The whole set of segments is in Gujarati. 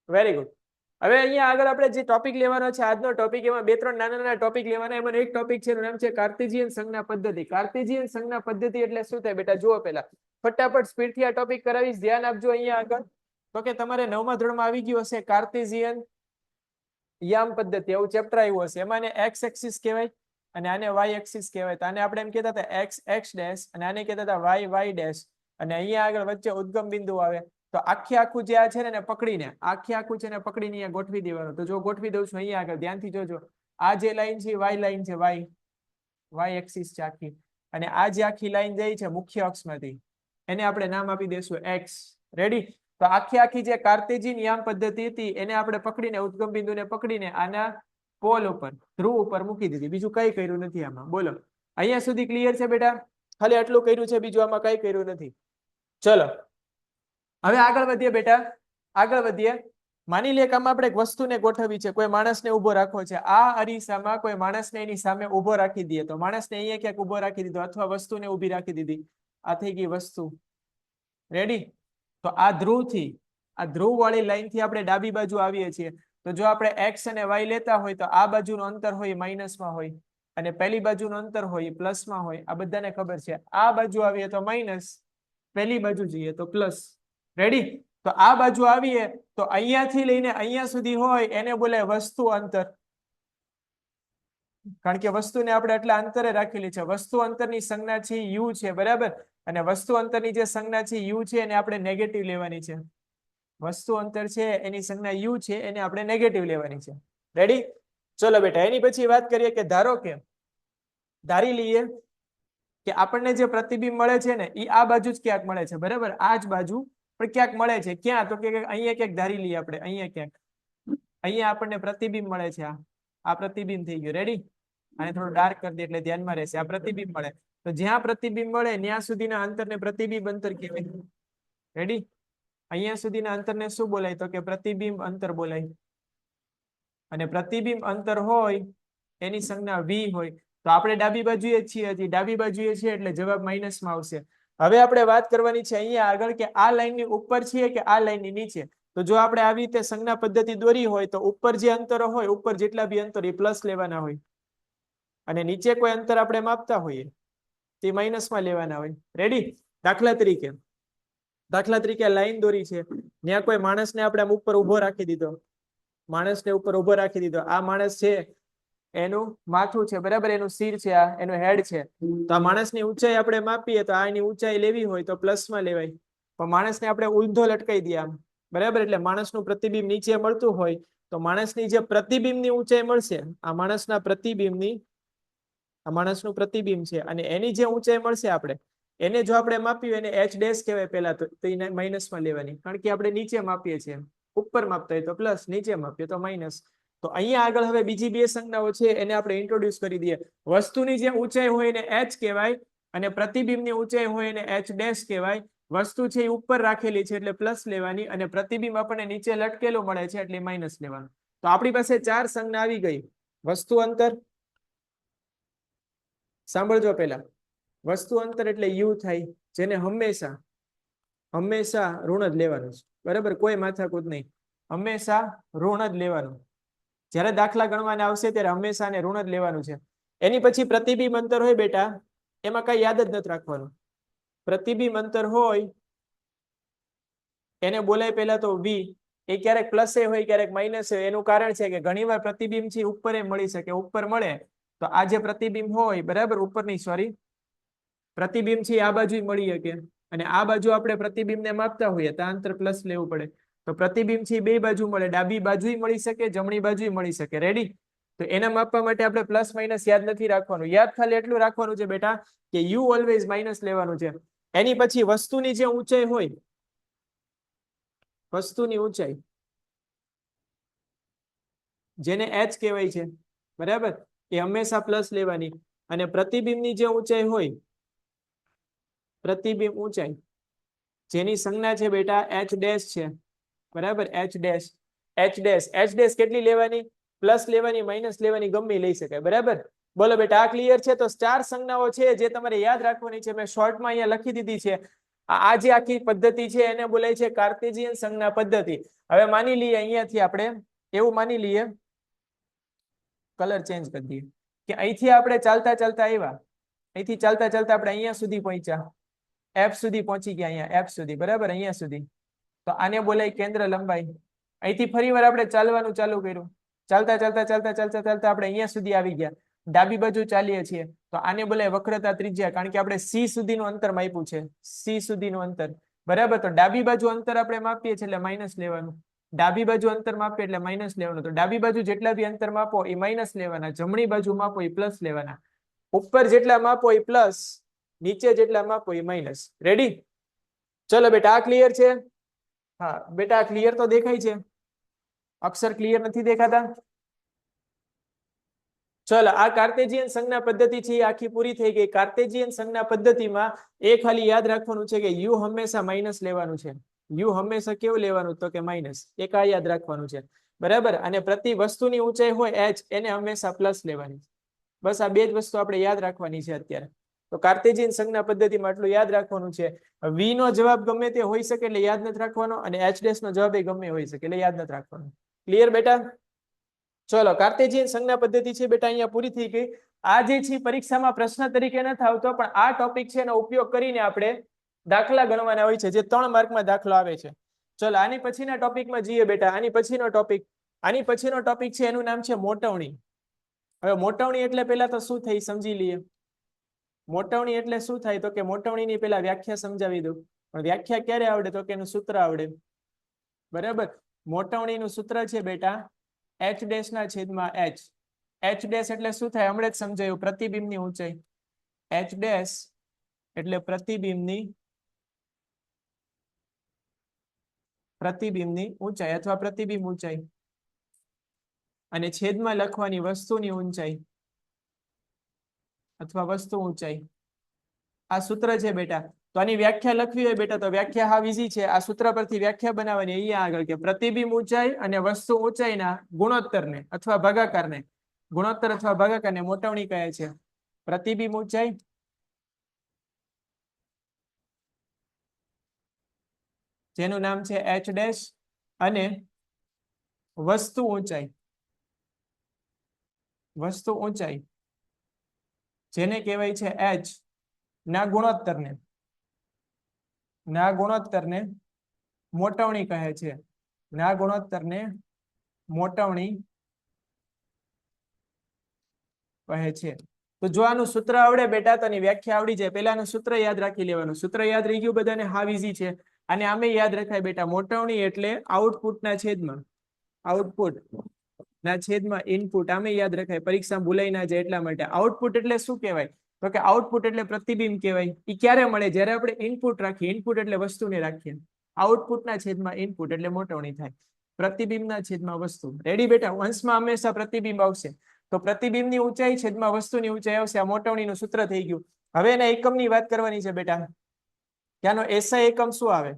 Very good. હવે અહીંયા આગળ આપણે જે ટોપિક લેવાનો છે આજનો ટોપિક, એમાં બે ત્રણ નાના નાના ટોપિક લેવાના. એમાં એક ટોપિક છે એનું નામ છે કાર્ટેશિયન સંજ્ઞા પદ્ધતિ. કાર્ટેશિયન સંજ્ઞા પદ્ધતિ એટલે શું થાય બેટા? જુઓ પહેલા ફટાફટ સ્પીડથી આ ટોપિક કરાવીશ, ધ્યાન આપજો. અહીંયા આગળ તો કે તમારે 9મા ધોરણમાં આવી ગયું હશે કાર્ટેશિયન યામ પદ્ધતિ, એવું ચેપ્ટર આવ્યું હશે. એમાં એક્સ એક્સિસ કહેવાય અને આને વાય એક્સિસ કહેવાય. તો આને આપણે એમ કહેતા હતા એક્સ એક્સ ડેશ અને આને કહેતા હતા વાય વાય ડેશ. અને અહીંયા આગળ વચ્ચે ઉદ્ગમ બિંદુ આવે. તો આખે આખું જે આ છે ને પકડીને આખે આખું છે ને પકડીને અહીંયા ગોઠવી દેવાનું. તો જો ગોઠવી દઉં છું અહીંયા આગળ, ધ્યાનથી જોજો. આ જે લાઈન છે વાય લાઈન છે, વાય વાય એક્સિસ છે આખી. અને આ જે આખી લાઈન જાય છે મુખ્ય અક્ષમાંથી, એને આપણે નામ આપી દઈશું એક્સ. રેડી? તો આખી આખી જે કાર્ટેશિયન યામ પદ્ધતિ હતી એને આપણે પકડીને ઉદ્ગમ બિંદુને પકડીને આના પોલ ઉપર, ધ્રુવ ઉપર મૂકી દીધી. બીજું કઈ કર્યું નથી આમાં. બોલો અહીંયા સુધી ક્લિયર છે બેટા? ખાલી આટલું કર્યું છે, બીજું આમાં કઈ કર્યું નથી. ચલો હવે આગળ વધીએ બેટા, આગળ વધીએ. માની લે કે આમાં આપણે એક વસ્તુને ગોઠવવી છે, કોઈ માણસને ઉભો રાખવો છે. આ અરીસામાં કોઈ માણસને એની સામે ઉભો રાખી દઈએ તો માણસને અહીંયા ક્યાંક ઉભો રાખી દીધો અથવા વસ્તુને ઊભી રાખી દીધી. આ થઈ ગઈ વસ્તુ. રેડી? તો આ ધ્રુવથી, આ ધ્રુવ વાળી લાઈનથી આપણે ડાબી બાજુ આવીએ છીએ. તો જો આપણે એક્સ અને વાય લેતા હોય તો આ બાજુનું અંતર હોય માઇનસમાં હોય અને પહેલી બાજુનું અંતર હોય પ્લસમાં હોય. આ બધાને ખબર છે. આ બાજુ આવીએ તો માઇનસ, પહેલી બાજુ જઈએ તો પ્લસ. રેડી? તો આ બાજુ આવીએ તો અહીંયાથી લઈને અહીંયા સુધી હોય એને બોલાય વસ્તુ અંતર. કારણ કે વસ્તુને આપણે એટલા અંતરે રાખેલી છે. વસ્તુ અંતરની સંજ્ઞા છે યુ છે, બરાબર? અને વસ્તુ અંતરની જે સંજ્ઞા છે યુ છે એને આપણે નેગેટિવ લેવાની છે. વસ્તુ અંતર છે એની સંજ્ઞા યુ છે, એને આપણે નેગેટિવ લેવાની છે. રેડી? ચલો બેટા, એની પછી વાત કરીએ કે ધારો કે ધારી લઈએ કે આપણને જે પ્રતિબિંબ મળે છે ને એ આ બાજુ જ ક્યાંક મળે છે, બરાબર? આ જ બાજુ પણ ક્યાંક મળે છે. ક્યાં? તો કે અહીંયા ક્યાંક ધારી લઈએ આપણે, અહીંયા ક્યાંક. અહીંયા આપણને પ્રતિબિંબ મળે છે. આ પ્રતિબિંબ થઈ ગયું. રેડી? આને થોડું ડાર્ક કરી દે એટલે ધ્યાનમાં રહેશે. આ પ્રતિબિંબ મળે તો જ્યાં પ્રતિબિંબ મળે ત્યાં સુધીના અંતરને પ્રતિબિંબ અંતર કહેવાય. રેડી? અહીંયા સુધીના અંતરને શું બોલાય? તો કે પ્રતિબિંબ અંતર બોલાય. અને પ્રતિબિંબ અંતર હોય એની સંજ્ઞા વી હોય. તો આપણે ડાબી બાજુએ છીએ, હજી ડાબી બાજુએ છીએ એટલે જવાબ માઇનસમાં આવશે. હવે આપણે વાત કરવાની છે અહીંયા આગળ કે આ લાઈનની ઉપર છીએ કે આ લાઈનની નીચે. તો જો આપણે આવી રીતે સંજ્ઞા પદ્ધતિ દોરી હોય તો ઉપર જે અંતરો હોય, ઉપર જેટલા બી અંતર એ પ્લસ લેવાના હોય અને નીચે કોઈ અંતર આપણે માપતા હોઈએ તે માઇનસમાં લેવાના હોય. રેડી? દાખલા તરીકે લાઈન દોરી છે, ત્યાં કોઈ માણસને આપણે ઉપર ઉભો રાખી દીધો. માણસને ઉપર ઉભો રાખી દીધો. આ માણસ છે એનું માથું છે, બરાબર? એનું સિર છે, આ એનું હેડ છે. તો આ માણસની ઊંચાઈ આપણે માપીએ તો આ એની ઊંચાઈ લેવી હોય તો પ્લસમાં લેવાય. પણ માણસને આપણે ઊંધો લટકાઈ દઈએ આમ, બરાબર? એટલે માણસનું પ્રતિબિંબ નીચે મળતું હોય તો માણસની જે પ્રતિબિંબની ઊંચાઈ મળશે, આ માણસના પ્રતિબિંબની, આ માણસનું પ્રતિબિંબ છે અને એની જે ઊંચાઈ મળશે આપણે એને જો આપણે માપ્યું એને એચ ડેશ કહેવાય પહેલા. તો એને માઇનસમાં લેવાની, કારણ કે આપણે નીચે માપીએ છીએ. ઉપર માપતા હોય તો પ્લસ, નીચે માપીએ તો માઇનસ. તો અહીંયા આગળ હવે બીજી બે સંજ્ઞાઓ છે એને આપણે ઇન્ટ્રોડ્યુસ કરી દઈએ. વસ્તુની જે ઊંચાઈ હોય એને એચ કહેવાય અને પ્રતિબિંબની ઊંચાઈ હોય એને એચ ડેશ કહેવાય. વસ્તુ છે એ ઉપર રાખેલી છે એટલે પ્લસ લેવાની અને પ્રતિબિંબ આપણને નીચે લટકેલું મળે છે એટલે માઇનસ લેવાનું. તો આપણી પાસે ચાર સંજ્ઞા આવી ગઈ. વસ્તુ અંતર, સાંભળજો પેલા. વસ્તુ અંતર એટલે યુ થાય, જેને હંમેશા ઋણ જ લેવાનું છે, બરાબર? કોઈ માથાકૂટ નહીં, હંમેશા ઋણ જ લેવાનું. જ્યારે દાખલા ગણવાને આવશે ત્યારે હંમેશા ને ઋણ જ લેવાનું છે. એની પછી પ્રતિબિંબ અંતર હોય બેટા, એમાં કઈ યાદ જ નથી રાખવાનું. પ્રતિબિંબ અંતર હોય એને બોલાય પહેલા તો વી. એ ક્યારેક પ્લસ હોય ક્યારેક માઇનસ હોય. એનું કારણ છે કે ઘણીવાર પ્રતિબિંબ છે ઉપર મળી શકે. ઉપર મળે તો આ જે પ્રતિબિંબ હોય, બરાબર, ઉપરની સોરી પ્રતિબિંબ છે આ બાજુ મળી શકે અને આ બાજુ આપણે પ્રતિબિંબને માપતા હોઈએ તો અંતર પ્લસ લેવું પડે. તો પ્રતિબિંબ છે બે બાજુ મળે, ડાબી બાજુ મળી શકે, જમણી બાજુ મળી શકે. રેડી? તો એના માપવા માટે આપણે પ્લસ માઇનસ યાદ નથી રાખવાનું. યાદ ખાલી એટલું રાખવાનું છે બેટા કે યુ ઓલવેઝ માઇનસ લેવાનું છે. એની પછી વસ્તુની જે ઊંચાઈ હોય, વસ્તુની ઊંચાઈ જેને એચ કહેવાય છે, બરાબર, એ હંમેશા પ્લસ લેવાની. અને પ્રતિબિંબની જે ઊંચાઈ હોય, પ્રતિબિંબ ઊંચાઈ જેની સંજ્ઞા છે બેટા એચ ડેશ છે, બરાબર? એચ ડેશ કેટલી લેવાની? પ્લસ લેવાની, માઇનસ લેવાની, ગમે લઈ શકાય, બરાબર? બોલો બેટા, આ ક્લિયર છે? તો ચાર સંજ્ઞાઓ છે જે તમારે યાદ રાખવાની છે. મેં શોર્ટમાં અહીંયા લખી દીધી છે. આ જે આખી પદ્ધતિ છે એને બોલાય છે કાર્ટેશિયન સંજ્ઞા પદ્ધતિ. હવે માની લઈએ અહીંયાથી આપણે એવું માની લઈએ, કલર ચેન્જ કરી દઈએ કે અહીંથી આપણે ચાલતા ચાલતા આવ્યા, અહીંથી ચાલતા ચાલતા આપણે અહીંયા સુધી પહોંચ્યા, એફ સુધી પહોંચી ગયા, અહીંયા એફ સુધી, બરાબર, અહીંયા સુધી. તો આને બોલાય કેન્દ્ર લંબાઈ. અહીંથી ફરીવાર આપણે ચાલવાનું ચાલુ કર્યું, ચાલતા ચાલતા ચાલતા ચાલતા ચાલતા આપણે અહીંયા સુધી આવી ગયા, ડાબી બાજુ ચાલીએ છીએ તો આને બોલાય વક્રતા ત્રિજ્યા, કારણ કે આપણે સી સુધીનું અંતર માપ્યું છે, સી સુધીનું અંતર, બરાબર. તો ડાબી બાજુ અંતર આપણે માપીએ છીએ એટલે માઇનસ લેવાનું, ડાબી બાજુ અંતર માપીએ એટલે માઇનસ લેવાનું. તો ડાબી બાજુ જેટલા બી અંતર માપો એ માઇનસ લેવાના, જમણી બાજુ માપો એ પ્લસ લેવાના, ઉપર જેટલા માપો એ પ્લસ, નીચે જેટલા માપો એ માઇનસ. રેડી? ચલો બેટા, આ ક્લિયર છે? હા બેટા, ક્લિયર તો દેખાય છે? અક્ષર ક્લિયર નથી દેખાતા? ચલો, આ કાર્ટેશિયન સંજ્ઞા પદ્ધતિ છે એ આખી પૂરી થઈ ગઈ. કાર્ટેશિયન સંજ્ઞા પદ્ધતિમાં એ ખાલી યાદ રાખવાનું છે કે યુ હંમેશા માઇનસ લેવાનું છે. યુ હંમેશા કેવું લેવાનું? તો કે માઇનસ. એક આ યાદ રાખવાનું છે, બરાબર. અને પ્રતિ વસ્તુની ઊંચાઈ હોય એચ, એને હંમેશા પ્લસ લેવાની. બસ આ બે જ વસ્તુ આપણે યાદ રાખવાની છે અત્યારે. તો કાર્ટેશિયન સંજ્ઞા પદ્ધતિમાં આટલું યાદ રાખવાનું છે. વી નો જવાબ ગમે તે હોઈ શકે એટલે યાદ નથી રાખવાનો, અને એચ ડેશ નો જવાબ એ ગમે હોઈ શકે એટલે યાદ નથી રાખવાનો. ક્લિયર બેટા? ચલો, કાર્ટેશિયન સંજ્ઞા પદ્ધતિ છે બેટા અહીંયા પૂરી થઈ ગઈ. આ જે છે પરીક્ષામાં પ્રશ્ન તરીકે નથી આવતો, પણ આ ટોપિક છે એનો ઉપયોગ કરીને આપણે દાખલા ગણવાના હોય છે, જે 3 માર્કમાં દાખલો આવે છે. ચલો, આની પછીના ટોપિકમાં જઈએ બેટા. આની પછીનો ટોપિક છે એનું નામ છે મોટવણી. હવે મોટવણી એટલે પેલા તો શું થઈ સમજી લઈએ. મોટવણી એટલે શું થાય? તો કે મોટવણીની પેલા વ્યાખ્યા સમજાવી દઉં. પણ વ્યાખ્યા ક્યારે આવડે? તો કે એનું સૂત્ર આવડે, બરાબર. મોટવણીનું સૂત્ર છે બેટા એચ ડેશ ના છેદમાં એચ. એચ ડેશ એટલે શું થાય? હમણાં જ સમજાયું, પ્રતિબિંબની ઊંચાઈ. એચ ડેશ એટલે પ્રતિબિંબની ઊંચાઈ અથવા પ્રતિબિંબ ઊંચાઈ, અને છેદમાં લખવાની વસ્તુની ઊંચાઈ અથવા વસ્તુ ઊંચાઈ. આ સૂત્ર છે બેટા. તો આની વ્યાખ્યા લખવી હોય બેટા તો વ્યાખ્યા હાવ ઈઝી છે. આ સૂત્ર પરથી વ્યાખ્યા બનાવવાની અહીંયા આગળ, કે પ્રતિબિંબ ઊંચાઈ અને વસ્તુ ઊંચાઈના ગુણોત્તરને અથવા ભાગાકારને, ગુણોત્તર અથવા ભાગાકારને મોટવણી કહે છે. પ્રતિબિંબ ઊંચાઈ જેનું નામ છે એચ ડેશ, અને વસ્તુ ઊંચાઈ જેને કહેવાય છે એચ ના ગુણોત્તરને મોટવણી કહે છે. ના ગુણોત્તરને મોટવણી કહે છે. તો જો આનું સૂત્ર આવડે બેટા તો આની વ્યાખ્યા આવડી જાય. પહેલાનું સૂત્ર યાદ રાખી લેવાનું. સૂત્ર યાદ રહી ગયું બધાને? હાવ ઈઝી છે. અને આમે યાદ રખાય બેટા, મોટવણી એટલે આઉટપુટના છેદમાં ઇનપુટ. આમે યાદ રખાય, પરીક્ષા ભૂલાઈ ના જાય એટલા માટે. આઉટપુટ એટલે શું કહેવાય? તો કે આઉટપુટ એટલે પ્રતિબિંબ કહેવાય. એ ક્યારે મળે? જ્યારે આપણે ઇનપુટ રાખીએ. ઇનપુટ એટલે વસ્તુને રાખીએ. આઉટપુટના છેદમાં ઇનપુટ એટલે મોટવણી થાય. પ્રતિબિંબના છેદમાં વસ્તુ. રેડી બેટા? અંશમાં હંમેશા પ્રતિબિંબ આવશે. તો પ્રતિબિંબની ઊંચાઈ છેદમાં વસ્તુની ઊંચાઈ આવશે. આ મોટવણીનું સૂત્ર થઈ ગયું. હવે એના એકમની વાત કરવાની છે બેટા. ત્યાંનો એસઆઈ એકમ શું આવે?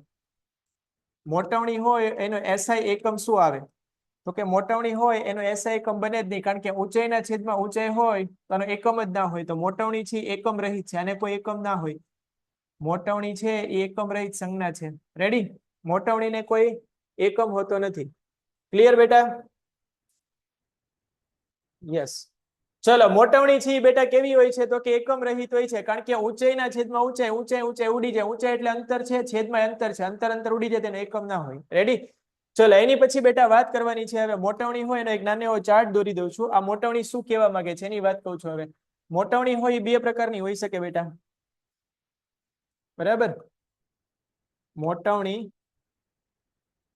મોટવણી હોય એનો એસઆઈ એકમ શું આવે? તો કે મોટવણી હોય એનો એસઆઈ એકમ બને જ નહીં, કારણ કે ઊંચાઈના છેદમાં ઊંચાઈ હોય તો એનો એકમ જ ના હોય. તો મોટવણી છે એકમ રહિત છે, આને કોઈ એકમ ના હોય. મોટવણી છે એ એકમ રહિત સંજ્ઞા છે. રેડી? મોટવણીને કોઈ એકમ હોતો નથી. ક્લિયર બેટા? યસ. ચલો, મોટવણી છે બેટા કેવી હોય છે? તો કે એકમ રહિત હોય છે, કારણ કે ઊંચાઈના છેદમાં ઊંચાઈ ઉડી જાય. ઊંચાઈ એટલે અંતર છે, છેદમાં અંતર છે, અંતર ઉડી જાય તેનો એકમ ના હોય. રેડી? ચલો, એની પછી બેટા વાત કરવાની છે હવે મોટવણી હોય એનો એક નાનો એવો ચાર્ટ દોરી દઉં છું. આ મોટવણી શું કહેવા માંગે છે એની વાત કહું છું. હવે મોટવણી હોય બે પ્રકારની હોઈ શકે બેટા, બરાબર. મોટવણી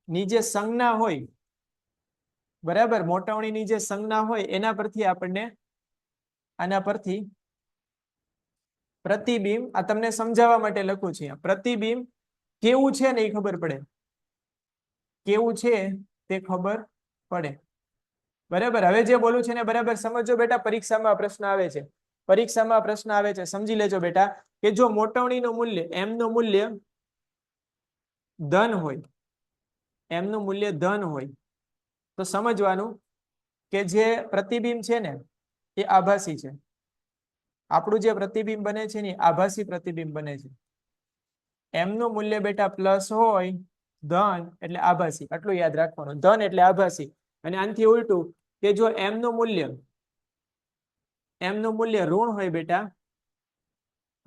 ની જે સંજ્ઞા હોય, બરાબર, મોટવણીની જે સંજ્ઞા હોય એના પરથી આપણને આના પરથી પ્રતિબિંબ, આ તમને સમજાવવા માટે લખું છું. પ્રતિબિંબ કેવું છે ને એ ખબર પડે, કેવું છે તે ખબર પડે. બરાબર? હવે જે બોલું છે ને બરાબર સમજો બેટા. પરીક્ષામાં પ્રશ્ન આવે છે, સમજી લેજો બેટા, કે જો મોટવણીનું મૂલ્ય m નું મૂલ્ય ધન હોય, તો સમજવાનું કે જે પ્રતિબિંબ છે ને એ આભાસી છે. આપણું જે પ્રતિબિંબ બને છે ને આભાસી પ્રતિબિંબ બને છે. એમ નું મૂલ્ય બેટા પ્લસ હોય ધન એટલે આભાસી, આટલું યાદ રાખવાનું, ધન એટલે આભાસી. અને આનાથી ઉલટું કે જો એમ નું મૂલ્ય ઋણ હોય બેટા,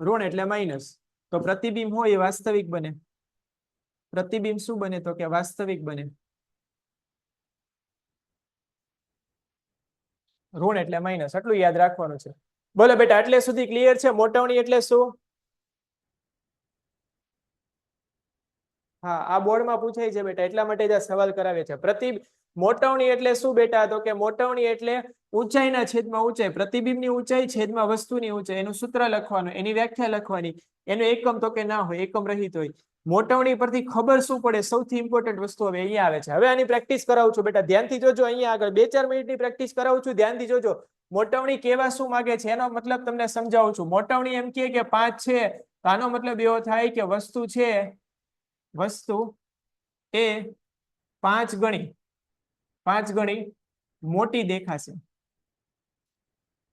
ઋણ એટલે માઇનસ, તો પ્રતિબિંબ હોય એ વાસ્તવિક બને. પ્રતિબિંબ શું બને? તો કે વાસ્તવિક બને. ઋણ એટલે માઇનસ, આટલું યાદ રાખવાનું છે. બોલો બેટા, એટલે સુધી ક્લિયર છે? મોટવણી એટલે શું? હા, આ બોર્ડમાં પૂછાય છે બેટા, એટલા માટે જ આ સવાલ કરાવે છે. મોટવણી એટલે શું બેટા? તો કે મોટવણી એટલે ઊંચાઈના છેદમાં ઊંચાઈ, પ્રતિબિંબની ઊંચાઈ છેદમાં વસ્તુની ઊંચાઈ, એનું સૂત્ર લખવાનું, એની વ્યાખ્યા લખવાની. એનું એકમ તો કે ના હોય, એકમ રહિત હોય. મોટવણી પરથી ખબર શું પડે? સૌથી ઇમ્પોર્ટન્ટ વસ્તુ હવે અહીંયા આવે છે. હવે આની પ્રેક્ટિસ કરાવું છું બેટા, ધ્યાનથી જોજો. અહીંયા આગળ 2-4 મિનિટની પ્રેક્ટિસ કરાવું છું, ધ્યાનથી જોજો. મોટવણી કેવા શું માંગે છે એનો મતલબ તમને સમજાવું છું. મોટવણી એમ કહે કે 5 છે, તો આનો મતલબ એવો થાય કે વસ્તુ એ 5 ગણી મોટી દેખાશે.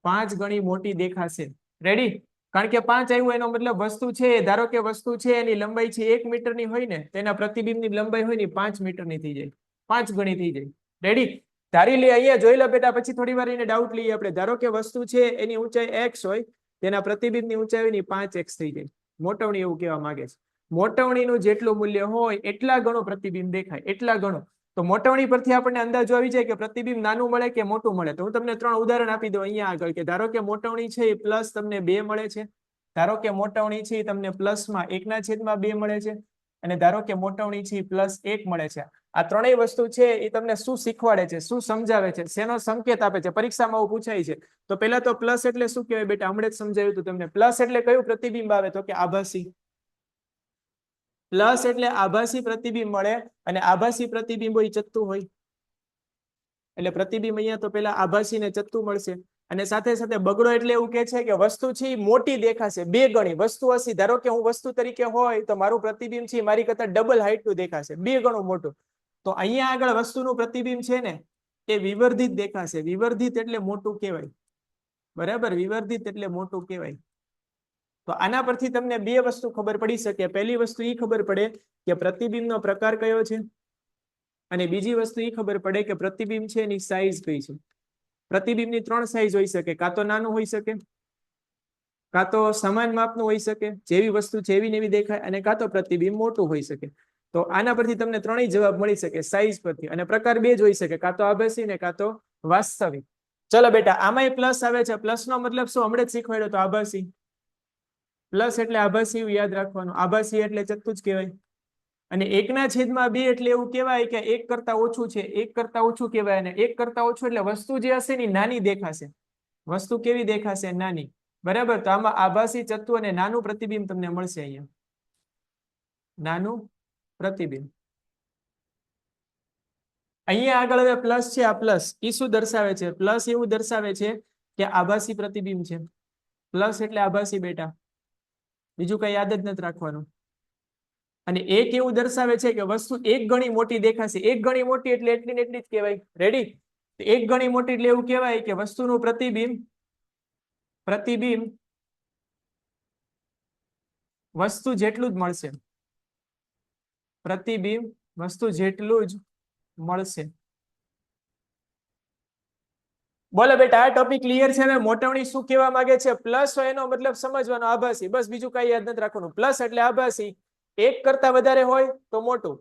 5 ગણી મોટી દેખાશે. રેડી? કારણ કે 5 આવ્યું એનો મતલબ વસ્તુ છે, ધારો કે વસ્તુ છે એની લંબાઈ છે 1 મીટરની હોય ને, તેના પ્રતિબિંબની લંબાઈ હોય ને 5 મીટરની થઈ જાય, 5 ગણી થઈ જાય. રેડી? ધારી લે, અહીંયા જોઈ લો બેટા, પછી થોડી વાર એને ડાઉટ લઈએ આપણે. ધારો કે વસ્તુ છે એની ઊંચાઈ x હોય, તેના પ્રતિબિંબની ઊંચાઈ હોય ને 5x થઈ જાય. મોટવણી એવું કહેવા માંગે છે. મોટવણીનું જેટલું મૂલ્ય હોય એટલા ગણું પ્રતિબિંબ દેખાય, એટલા ગણું. તો મોટવણી પરથી આપણને અંદાજો આવી જાય કે પ્રતિબિંબ નાનું મળે કે મોટું મળે. તો હું તમને 3 ઉદાહરણ આપી દઉં અહીંયા આગળ, કે ધારો કે મોટવણી છે એ પ્લસ તમને 2 મળે છે, ધારો કે મોટવણી છે એ તમને પ્લસમાં 1/2 મળે છે, અને ધારો કે મોટવણી છે એ +1 મળે છે. આ ત્રણેય વસ્તુ છે એ તમને શું શીખવાડે છે, શું સમજાવે છે, શેનો સંકેત આપે છે? પરીક્ષામાં આવું પૂછાય છે. તો પહેલા તો પ્લસ એટલે શું કહેવાય બેટા? હમણાં જ સમજાવ્યું હતું તમને. પ્લસ એટલે કયું પ્રતિબિંબ આવે? તો કે આભાસી. પ્લસ એટલે આભાસી પ્રતિબિંબ મળે, અને આભાસી પ્રતિબિંબ હોય ચત્તુ હોય, એટલે પ્રતિબિંબ અહીંયા તો પેલા આભાસી ને ચત્તુ મળશે. અને સાથે સાથે બગડો એટલે એવું કે છે કે વસ્તુ છે એ મોટી દેખાશે, 2 ગણી. વસ્તુ હશે, ધારો કે હું વસ્તુ તરીકે હોય તો મારું પ્રતિબિંબ છે મારી કરતા ડબલ હાઈટનું દેખાશે, 2 ગણું મોટું. તો અહીંયા આગળ વસ્તુનું પ્રતિબિંબ છે ને એ વિવર્ધિત દેખાશે. વિવર્ધિત એટલે મોટું કહેવાય, બરાબર? વિવર્ધિત એટલે મોટું કહેવાય. તો આના પરથી તમને 2 વસ્તુ ખબર પડી શકે. પહેલી વસ્તુ એ ખબર પડે કે પ્રતિબિંબનો પ્રકાર કયો છે, અને બીજી વસ્તુ એ ખબર પડે કે પ્રતિબિંબ છે એની સાઈઝ કઈ છે. પ્રતિબિંબની 3 સાઈઝ હોઈ શકે, કાં તો નાનું હોઈ શકે, કાં તો સમાન માપનું હોઈ શકે, જેવી વસ્તુ છે એવી ને એવી દેખાય, અને કાં તો પ્રતિબિંબ મોટું હોઈ શકે. તો આના પરથી તમને 3 જવાબ મળી શકે સાઈઝ પરથી. અને પ્રકાર 2 જ હોઈ શકે, કાં તો આભાસી ને કાં તો વાસ્તવિક. ચલો બેટા, આમાંય પ્લસ આવે છે. પ્લસ નો મતલબ શું? હમણાં જ શીખવાડ્યો તો, આભાસી. પ્લસ એટલે આભાસી યાદ રાખવાનું. આભાસી એટલે ચત્તુ જ કહેવાય. અને 1/2 એટલે એવું કહેવાય કે 1 કરતા ઓછું છે, 1 કરતા ઓછું કહેવાય. અને 1 કરતા ઓછું એટલે વસ્તુ જે હશે ને નાની દેખાશે. વસ્તુ કેવી દેખાશે? નાની. બરાબર? તો આમાં આભાસી, ચત્તુ અને નાનું પ્રતિબિંબ તમને મળશે. અહીંયા નાનું પ્રતિબિંબ. અહીંયા આગળ હવે પ્લસ છે, આ પ્લસ એ શું દર્શાવે છે? પ્લસ એવું દર્શાવે છે કે આભાસી પ્રતિબિંબ છે. પ્લસ એટલે આભાસી બેટા, બીજું કઈ યાદ જ નથી રાખવાનું. અને 1 એવું દર્શાવે છે કે વસ્તુ 1 ગણી મોટી દેખાશે. 1 ગણી મોટી એટલે એટલી ને એટલી જ કહેવાય. રેડી? 1 ગણી મોટી એટલે એવું કહેવાય કે વસ્તુનું પ્રતિબિંબ વસ્તુ જેટલું જ મળશે. પ્રતિબિંબ વસ્તુ જેટલું જ મળશે. બોલો બેટા, આ ટોપિક ક્લિયર છે? હવે મોટવણી શું કહેવા માંગે છે? પ્લસ હોય એનો મતલબ સમજવાનો, આભાસી. બસ, બીજું કઈ યાદ નથી રાખવાનું. પ્લસ એટલે આભાસી. 1 કરતા વધારે હોય તો મોટું,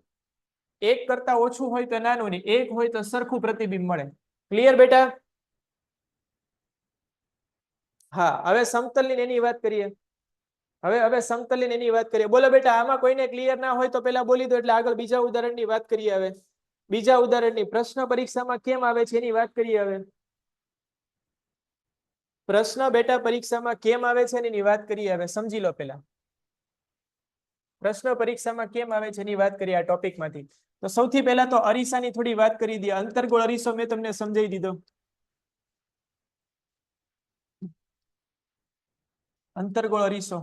1 કરતા ઓછું હોય તો નાનું, ને 1 હોય તો સરખું પ્રતિબિંબ મળે. ક્લિયર બેટા? હા, હવે સમતલની એની વાત કરીએ. હવે સમતલની એની વાત કરીએ. બોલો બેટા, આમાં કોઈને ક્લિયર ના હોય તો પેલા બોલી દો, એટલે આગળ બીજા ઉદાહરણની વાત કરીએ. હવે બીજા ઉદાહરણની પ્રશ્ન પરીક્ષામાં કેમ આવે છે એની વાત કરીએ. હવે પ્રશ્ન બેટા પરીક્ષામાં કેમ આવે છે એની વાત કરીએ. હવે સમજી લો. પેલા પ્રશ્ન પરીક્ષામાં કેમ આવે છે એની વાત કરીએ આ ટોપિકમાંથી. તો સૌથી પહેલા તો અરીસાની થોડી વાત કરી દઈએ. અંતર્ગોળ અરીસો મેં તમને સમજાવી દીધો. અંતર્ગોળ અરીસો.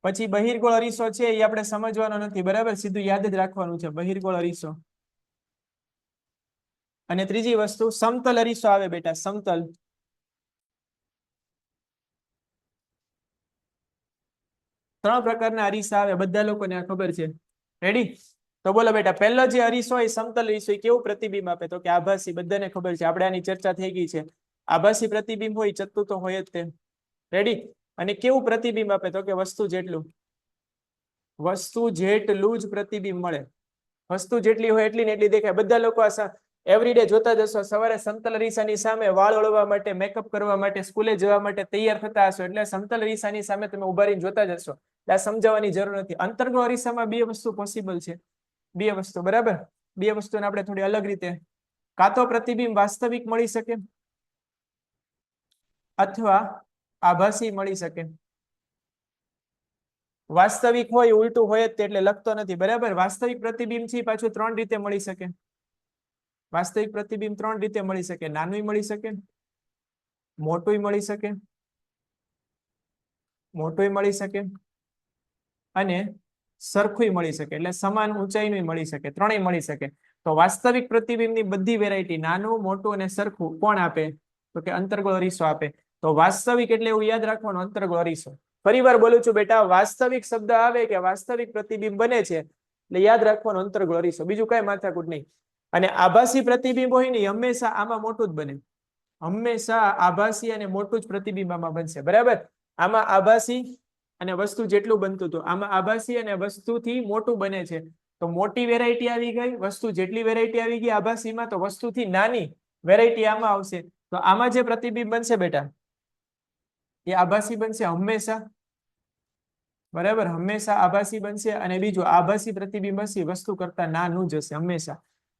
પછી બહિર્ગોળ અરીસો છે એ આપણે સમજવાનો નથી, બરાબર? સીધું યાદ જ રાખવાનું છે, બહિર્ગોળ અરીસો. અને ત્રીજી વસ્તુ સમતલ અરીસો આવે બેટા, સમતલ. ત્રણ પ્રકારના અરીસા આવે, બધા લોકોને આ ખબર છે. રેડી? તો બોલો બેટા, પહેલો જે અરીસો હોય સમતલ અરીસો એ કેવું પ્રતિબિંબ આપે? તો કે આભાસી. બધાને ખબર છે, આપણે આની ચર્ચા થઈ ગઈ છે. આભાસી પ્રતિબિંબ હોય, ચત્તુ તો હોય જ તે. રેડી? અને કેવું પ્રતિબિંબ આપે? તો કે વસ્તુ જેટલું. વસ્તુ જેટલું જ પ્રતિબિંબ મળે. વસ્તુ જેટલી હોય એટલી ને એટલી દેખાય. બધા લોકો આ એવરીડે જોતા જશો, સવારે સમતલ અરીસાની સામે વાળ ઓળવા માટે, મેકઅપ કરવા માટે, સ્કૂલે જવા માટે તૈયાર થતા હશો, એટલે સમતલ અરીસાની સામે તમે ઉભા રહીને જોતા જશો. આ સમજાવવાની જરૂર નથી. અંતર્ગોળ અરીસામાં બે વસ્તુ પોસિબલ છે. બે વસ્તુ, બરાબર? બે વસ્તુને આપણે થોડી અલગ રીતે, કાં તો પ્રતિબિંબ વાસ્તવિક મળી શકે અથવા આભાસી મળી શકે. વાસ્તવિક હોય ઉલટું હોય જ, એટલે લખતો નથી, બરાબર? વાસ્તવિક પ્રતિબિંબ છે પાછું ત્રણ રીતે મળી શકે. વાસ્તવિક પ્રતિબિંબ ત્રણ રીતે મળી શકે. નાનું મળી શકે, મોટું મળી શકે, મોટું મળી શકે અને સરખું મળી શકે. એટલે સમાન ઊંચાઈનું મળી શકે, ત્રણેય મળી શકે. તો વાસ્તવિક પ્રતિબિંબની બધી વેરાયટી, નાનું, મોટું અને સરખું કોણ આપે? તો કે અંતર્ગોળ અરીસો આપે. તો વાસ્તવિક એટલે એવું યાદ રાખવાનું, અંતર્ગોળ અરીસો. ફરી વાર બોલું છું બેટા, વાસ્તવિક શબ્દ આવે કે વાસ્તવિક પ્રતિબિંબ બને છે એટલે યાદ રાખવાનું અંતર્ગોળ અરીસો, બીજું કઈ માથાકૂટ નહીં. અને આભાસી પ્રતિબિંબ હોય ને હંમેશા આમાં મોટું જ બને. હંમેશા આભાસી અને મોટું જ પ્રતિબિંબ આમાં બનશે, બરાબર? આમાં આભાસી અને વસ્તુ જેટલું બનતું હતું, આમાં આભાસી અને વસ્તુથી મોટું બને છે. તો મોટી વેરાયટી આવી ગઈ, વસ્તુ જેટલી વેરાયટી આવી ગઈ આભાસીમાં, તો વસ્તુથી નાની વેરાયટી આમાં આવશે. તો આમાં જે પ્રતિબિંબ બનશે બેટા એ આભાસી બનશે હંમેશા, બરાબર? હંમેશા આભાસી બનશે. અને બીજું, આભાસી પ્રતિબિંબ હશે વસ્તુ કરતા નાનું જ હશે હંમેશા.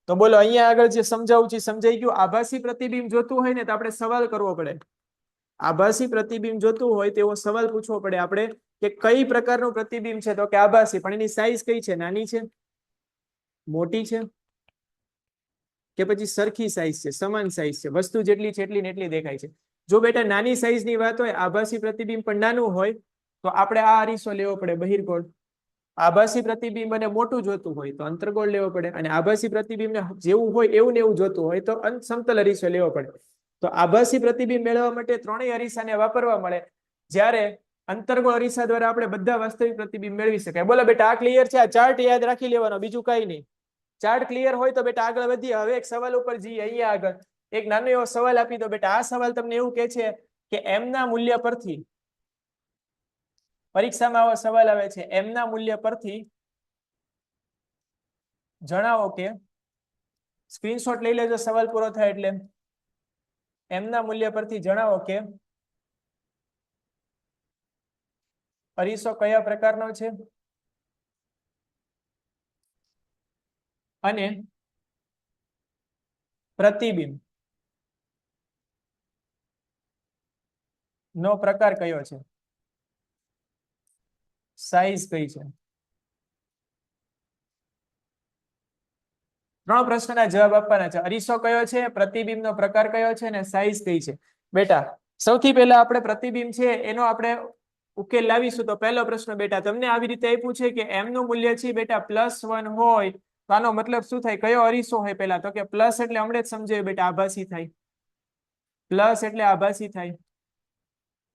તો બોલો, અહીંયા આગળ જે સમજાવું છે સમજાઈ ગયું? આભાસી પ્રતિબિંબ જોતું હોય ને તો આપણે સવાલ કરવો પડે. આભાસી પ્રતિબિંબ જોતું હોય તેવો સવાલ પૂછવો પડે આપણે કે કઈ પ્રકારનું પ્રતિબિંબ છે? તો કે આભાસી. પણ એની સાઈઝ કઈ છે? નાની છે, મોટી છે કે પછી સરખી સાઈઝ છે, સમાન સાઈઝ છે? વસ્તુ જેટલી છે એટલી ને એટલી દેખાય છે. જો બેટા નાની સાઈઝની વાત હોય, આભાસી પ્રતિબિંબ પણ નાનું હોય, તો આપણે આ અરીસો લેવો પડે, બહિર્ગોળ. આભાસી પ્રતિબિંબ અને મોટું જોતું હોય તો અંતર્ગોળ લેવો પડે. અને આભાસી પ્રતિબિંબ જેવું હોય એવું ને એવું જોતું હોય તો સમતલ અરીસો લેવો પડે. તો આભાસી પ્રતિબિંબ મેળવવા માટે ત્રણેય અરીસાને વાપરવા મળે, જ્યારે અંતર્ગોળ અરીસા દ્વારા આપણે બધા વાસ્તવિક પ્રતિબિંબ મેળવી શકાય. બોલો બેટા, આ ક્લિયર છે? આ ચાર્ટ યાદ રાખી લેવાનો, બીજું કઈ નહીં. ચાર્ટ ક્લિયર હોય તો બેટા આગળ વધીએ. હવે એક સવાલ ઉપર જઈએ. અહીંયા આગળ એક નાનો એવો સવાલ આપી દો બેટા. આ સવાલ તમને એવું કહે છે કે એમ ના મૂલ્ય પરથી, પરીક્ષામાં આવો સવાલ આવે છે, એમ ના મૂલ્ય પરથી જણાવો કે, સ્ક્રીનશોટ લઈ લેજો સવાલ પૂરો થાય એટલે. એમ ના મૂલ્ય પરથી જણાવો કે અરીસો કયા પ્રકારનો છે અને પ્રતિબિંબ નો પ્રકાર કયો છે, સાઈઝ કઈ છે? ત્રણ પ્રશ્નના જવાબ આપવાના છે. અરીસો કયો છે, પ્રતિબિંબનો પ્રકાર કયો છે અને સાઈઝ કઈ છે? બેટા સૌથી પહેલા આપણે પ્રતિબિંબ છે એનો આપણે ઉકેલ લાવીશું. તો પહેલો પ્રશ્ન બેટા તમને આવી રીતે આપ્યું છે કે એમ નું મૂલ્ય છે બેટા +1 હોય તો આનો મતલબ શું થાય? કયો અરીસો હોય? પહેલા તો કે પ્લસ એટલે હમણાં જ સમજાયું બેટા, આભાસી થાય. પ્લસ એટલે આભાસી થાય.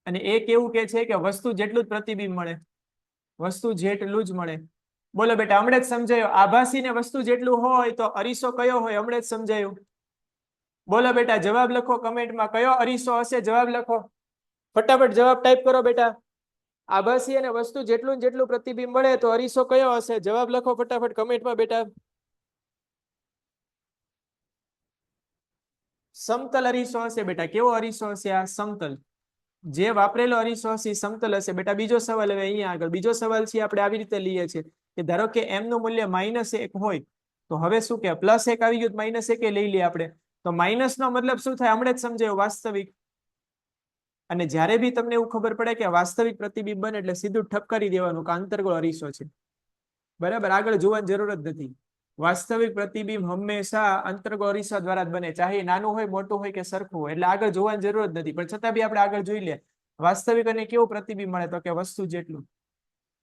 અને એક એવું કે છે કે વસ્તુ જેટલું જ પ્રતિબિંબ મળે, વસ્તુ જેટલું જ મળે. બોલો બેટા, હમણાં જ સમજાયું. આભાસી ને વસ્તુ જેટલું હોય તો અરીસો કયો હોય? હમણાં જ સમજાયું. બોલો બેટા, જવાબ લખો કમેન્ટમાં, કયો અરીસો હશે? જવાબ લખો, ફટાફટ જવાબ ટાઈપ કરો બેટા. આભાસી અને વસ્તુ જેટલું જેટલું પ્રતિબિંબ મળે તો અરીસો કયો હશે? જવાબ લખો ફટાફટ કમેન્ટમાં બેટા. સમતલ અરીસો હશે બેટા. કેવો અરીસો હશે? આ સમતલ. જે વાપરેલો અરીસો હશે સમતલ હશે બેટા. બીજો સવાલ, હવે અહીંયા આગળ બીજો સવાલ છે આપણે આવી રીતે લઈએ છીએ કે ધારો કે એમ નું મૂલ્ય -1 હોય તો હવે શું કે +1 આવી ગયું, -1 લઈ લઈએ આપણે. તો માઇનસ નો મતલબ શું થાય? હમણાં જ સમજાયું, વાસ્તવિક. અને જ્યારે બી તમને એવું ખબર પડે કે વાસ્તવિક પ્રતિબિંબ બને એટલે સીધું ઠપકારી દેવાનું કે અંતર્ગોળ અરીસો છે, બરાબર? આગળ જોવાની જરૂર જ નથી. વાસ્તવિક પ્રતિબિંબ હંમેશા અંતર્ગોળ અરીસા દ્વારા જ બને, ચાહે નાનું હોય, મોટું હોય કે સરખું હોય. એટલે આગળ જોવાની જરૂર જ નથી. પણ છતાં બી આપણે આગળ જોઈ લે, વાસ્તવિક અને કેવું પ્રતિબિંબ મળે? તો કે વસ્તુ જેટલું.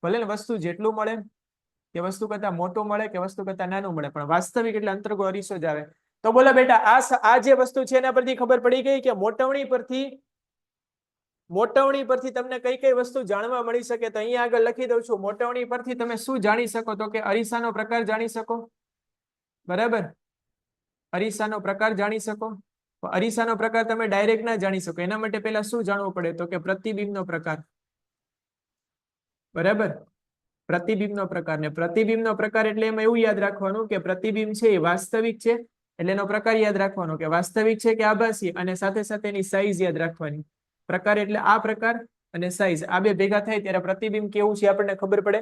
ભલે ને વસ્તુ જેટલું મળે કે વસ્તુ કરતા મોટું મળે કે વસ્તુ કરતા નાનું મળે, પણ વાસ્તવિક એટલે અંતર્ગોળ અરીસો જ આવે. તો બોલો બેટા, આ જે વસ્તુ છે એના પરથી ખબર પડી ગઈ કે મોટવણી પરથી મોટવણી પરથી તમને કઈ કઈ વસ્તુ જાણવા મળી શકે તો અહીંયા આગળ લખી દઉં છું. મોટવણી પરથી તમે શું જાણી શકો તો કે અરીસાનો પ્રકાર જાણી શકો, બરાબર, અરીસાનો પ્રકાર જાણી શકો. અરીસાનો પ્રકાર તમે ડાયરેક્ટ ના જાણી શકો, એના માટે પહેલા શું જાણવું પડે તો કે પ્રતિબિંબનો પ્રકાર, બરાબર, પ્રતિબિંબનો પ્રકાર. ને પ્રતિબિંબનો પ્રકાર એટલે એમાં એવું યાદ રાખવાનું કે પ્રતિબિંબ છે એ વાસ્તવિક છે એટલે એનો પ્રકાર યાદ રાખવાનો કે વાસ્તવિક છે કે આભાસી, અને સાથે સાથે એની સાઈઝ યાદ રાખવાની. પ્રકાર એટલે આ પ્રકાર અને સાઈઝ આ બે ભેગા થાય ત્યારે પ્રતિબિંબ કેવું છે આપણને ખબર પડે,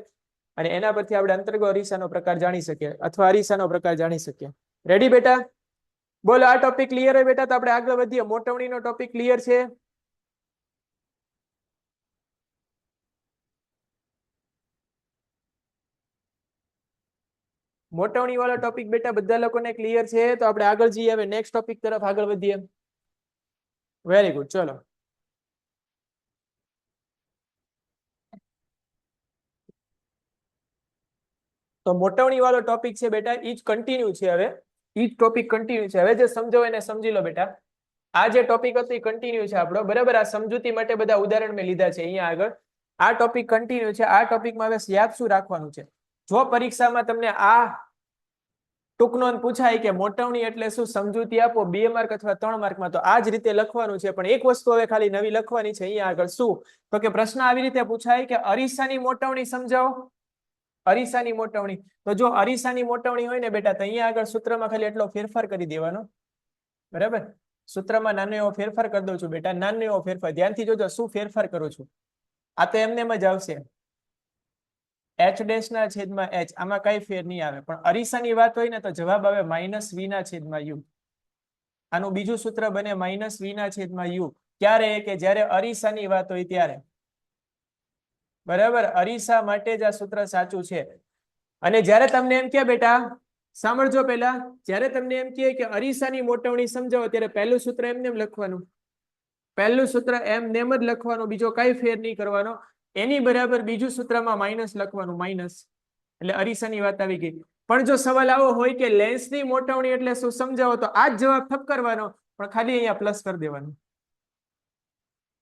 અને એના પરથી આપણે અંતર્ગત અરીસાનો પ્રકાર જાણી શકીએ અથવા અરીસાનો પ્રકાર જાણી શકીએ. રેડી બેટા? બોલો આ ટોપિક ક્લિયર હોય બેટા? તો આપણે આગળ વધીએ. મોટવણીનો ટોપિક ક્લિયર છે? મોટવણી વાળો ટોપિક બેટા બધા લોકોને ક્લિયર છે? તો આપણે આગળ જઈએ, હવે નેક્સ્ટ ટોપિક તરફ આગળ વધીએ. વેરી ગુડ, ચલો. તો મોટવણી વાળો ટોપિક છે બેટા, ઈ જ કન્ટિન્યુ છે. હવે ઈ જ ટોપિક કન્ટિન્યુ છે. હવે જે સમજો એને સમજી લો બેટા. આ જે ટોપિક હતો એ કન્ટિન્યુ છે આપણો, બરાબર. આ સમજૂતી માટે બધા ઉદાહરણ મેં લીધા છે અહીંયા આગળ. આ ટોપિક કન્ટિન્યુ છે. આ ટોપિકમાં હવે યાદ શું રાખવાનું છે? જો પરીક્ષામાં તમને આ ટૂંકનોંધ પૂછાય કે મોટવણી એટલે શું, સમજૂતી આપો 2 માર્ક અથવા 3 માર્કમાં, તો આ જ રીતે લખવાનું છે. પણ એક વસ્તુ હવે ખાલી નવી લખવાની છે અહીંયા આગળ. શું તો કે પ્રશ્ન આવી રીતે પૂછાય કે અરીસાની મોટવણી સમજાવો. અરીસાની મોટવણી. તો જો અરીસાની મોટવણી હોય ને બેટા તો અહીંયા આગળ સૂત્રમાં ખાલી એટલો ફેરફાર કરી દેવાનો, બરાબર. સૂત્રમાં નાનો એવો ફેરફાર કરી દઉં છું બેટા, નાનો એવો ફેરફાર. ધ્યાનથી જોજો શું ફેરફાર કરું છું. આ તો એમને એમ જ આવશે, h ડેશ ના છેદમાં h, આમાં કઈ ફેર નહીં આવે. પણ અરીસાની વાત હોય ને તો જવાબ આવે -v ના છેદમાં u. આનું બીજું સૂત્ર બને -v ના છેદમાં u. ક્યારે? કે જ્યારે અરીસાની વાત હોય ત્યારે, બરાબર. અરીસા માટે જ આ સૂત્ર સાચું છે. અને જ્યારે તમને એમ કે બેટા સાંભળજો, પહેલા જ્યારે તમને એમ કે અરીસાની મોટવણી સમજાવો ત્યારે પહેલું સૂત્ર એમને એમ લખવાનું, પહેલું સૂત્ર એમને એમ જ લખવાનું, બીજો કઈ ફેર નહીં કરવાનો. એની બરાબર બીજું સૂત્રમાં માઇનસ લખવાનું, માઇનસ. એટલે અરીસાની વાત આવી ગઈ. પણ જો સવાલ આવો હોય કે લેન્સની મોટવણી એટલે શું સમજાવો, તો આ જ જવાબ ઠપકરવાનો, પણ ખાલી અહીંયા પ્લસ કરી દેવાનું.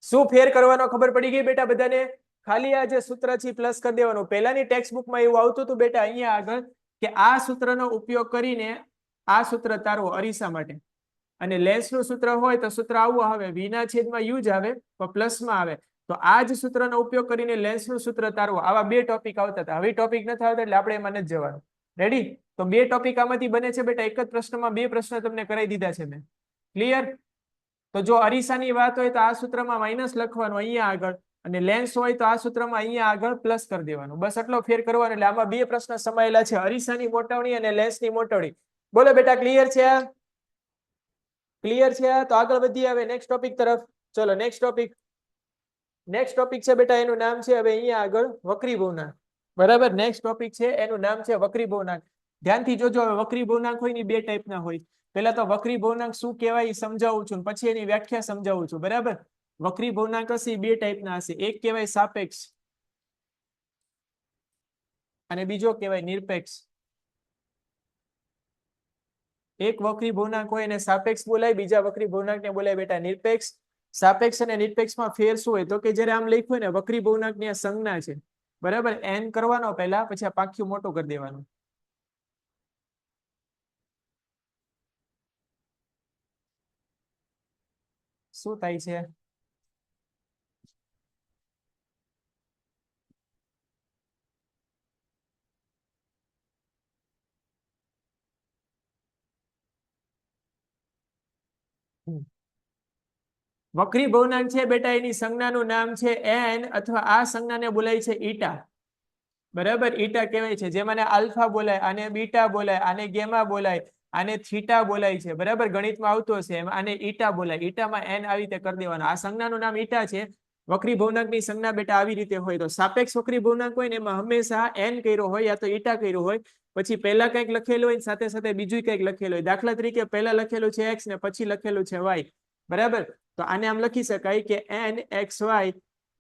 શું ફેર કરવાનો ખબર પડી ગઈ બેટા બધાને? ખાલી આ જે સૂત્ર છે પ્લસ કરી દેવાનું. પહેલાની ટેક્સ્ટ બુકમાં એવું આવતું હતું બેટા અહીંયા આગળ કે આ સૂત્રનો ઉપયોગ કરીને આ સૂત્ર તારવો અરીસા માટે, અને લેન્સનું સૂત્ર હોય તો સૂત્ર આવું આવે, v ના છેદમાં u જ આવે પણ પ્લસમાં આવે. તો આ જ સૂત્રનો ઉપયોગ કરીને લેન્સનું સૂત્ર તારવો. આવા 2 ટોપિક આવતા હતા. હવે ટોપિક નથી આવતા એટલે આપણે એમાં નથી જવાનું. રેડી? તો 2 ટોપિક આમાંથી બને છે બેટા. એક જ પ્રશ્નમાં 2 પ્રશ્ન તમને કરાવી દીધા છે મેં. ક્લિયર? તો જો અરીસાની વાત હોય તો આ સૂત્રમાં માઇનસ લખવાનું અહીંયા આગળ, અને લેન્સ હોય તો આ સૂત્રમાં અહીંયા આગળ પ્લસ કરી દેવાનું. બસ એટલો ફેર કરવાનો. એટલે આમાં 2 પ્રશ્ન સમાયેલા છે, અરીસાની મોટવણી અને લેન્સની મોટવણી. બોલો બેટા ક્લિયર છે? ક્લિયર છે? તો આગળ વધીએ હવે નેક્સ્ટ ટોપિક તરફ. ચલો નેક્સ્ટ ટોપિક. નેક્સ્ટ ટોપિક છે બેટા, એનું નામ છે હવે અહીંયા આગળ વક્રી ભવનાંક, બરાબર. નેક્સ્ટ ટોપિક છે એનું નામ છે વક્રી ભવનાંક. ધ્યાનથી જોજો. હવે વક્રી ભવનાંક હોય ને 2 ટાઈપના હોય. પહેલા તો વક્રી ભવનાંક શું કહેવાય એ સમજાવું છું, પછી એની વ્યાખ્યા સમજાવું છું, બરાબર. વક્રી ભવનાંક હશે 2 ટાઈપના હશે. એક કહેવાય સાપેક્ષ અને બીજો કહેવાય નિરપેક્ષ. એક વક્રી ભવનાંક હોય એને સાપેક્ષ બોલાય, બીજા વક્રી ભવનાંકને બોલાય બેટા નિરપેક્ષ. સાપેક્ષ અને નિરપેક્ષમાં ફેર શું હોય તો કે જ્યારે આમ લખ્યું ને વક્રી ભવનાંકની આ સંજ્ઞા છે, બરાબર. n કરવાનો પહેલા, પછી આ પાખ્યું મોટું કરી દેવાનું. શું થાય છે? વક્રી ભવનાંક છે બેટા, એની સંજ્ઞાનું નામ છે n, અથવા આ સંજ્ઞાને બોલાય છે ઈટા, બરાબર. ઈટા કહેવાય છે. જેમાં આલ્ફા બોલાય, આને બીટા બોલાય, આને ગેમા બોલાય, આને થીટા બોલાય છે, બરાબર. ગણિતમાં આવતું હશે એમ. આને ઈટા બોલાય. ઈટામાં n આવી રીતે કરી દેવાનું. આ સંજ્ઞાનું નામ ઈટા છે. વક્રી ભવનાંકની સંજ્ઞા બેટા આવી રીતે હોય. તો સાપેક્ષ વક્રી ભવનાંક હોય ને એમાં હંમેશા n કર્યો હોય યા તો ઈટા કર્યો હોય, પછી પહેલા કંઈક લખેલું હોય સાથે સાથે બીજું કંઈક લખેલું હોય. દાખલા તરીકે પહેલા લખેલું છે x ને પછી લખેલું છે y, બરાબર. તો આને આમ લખી શકાય કે n(xy).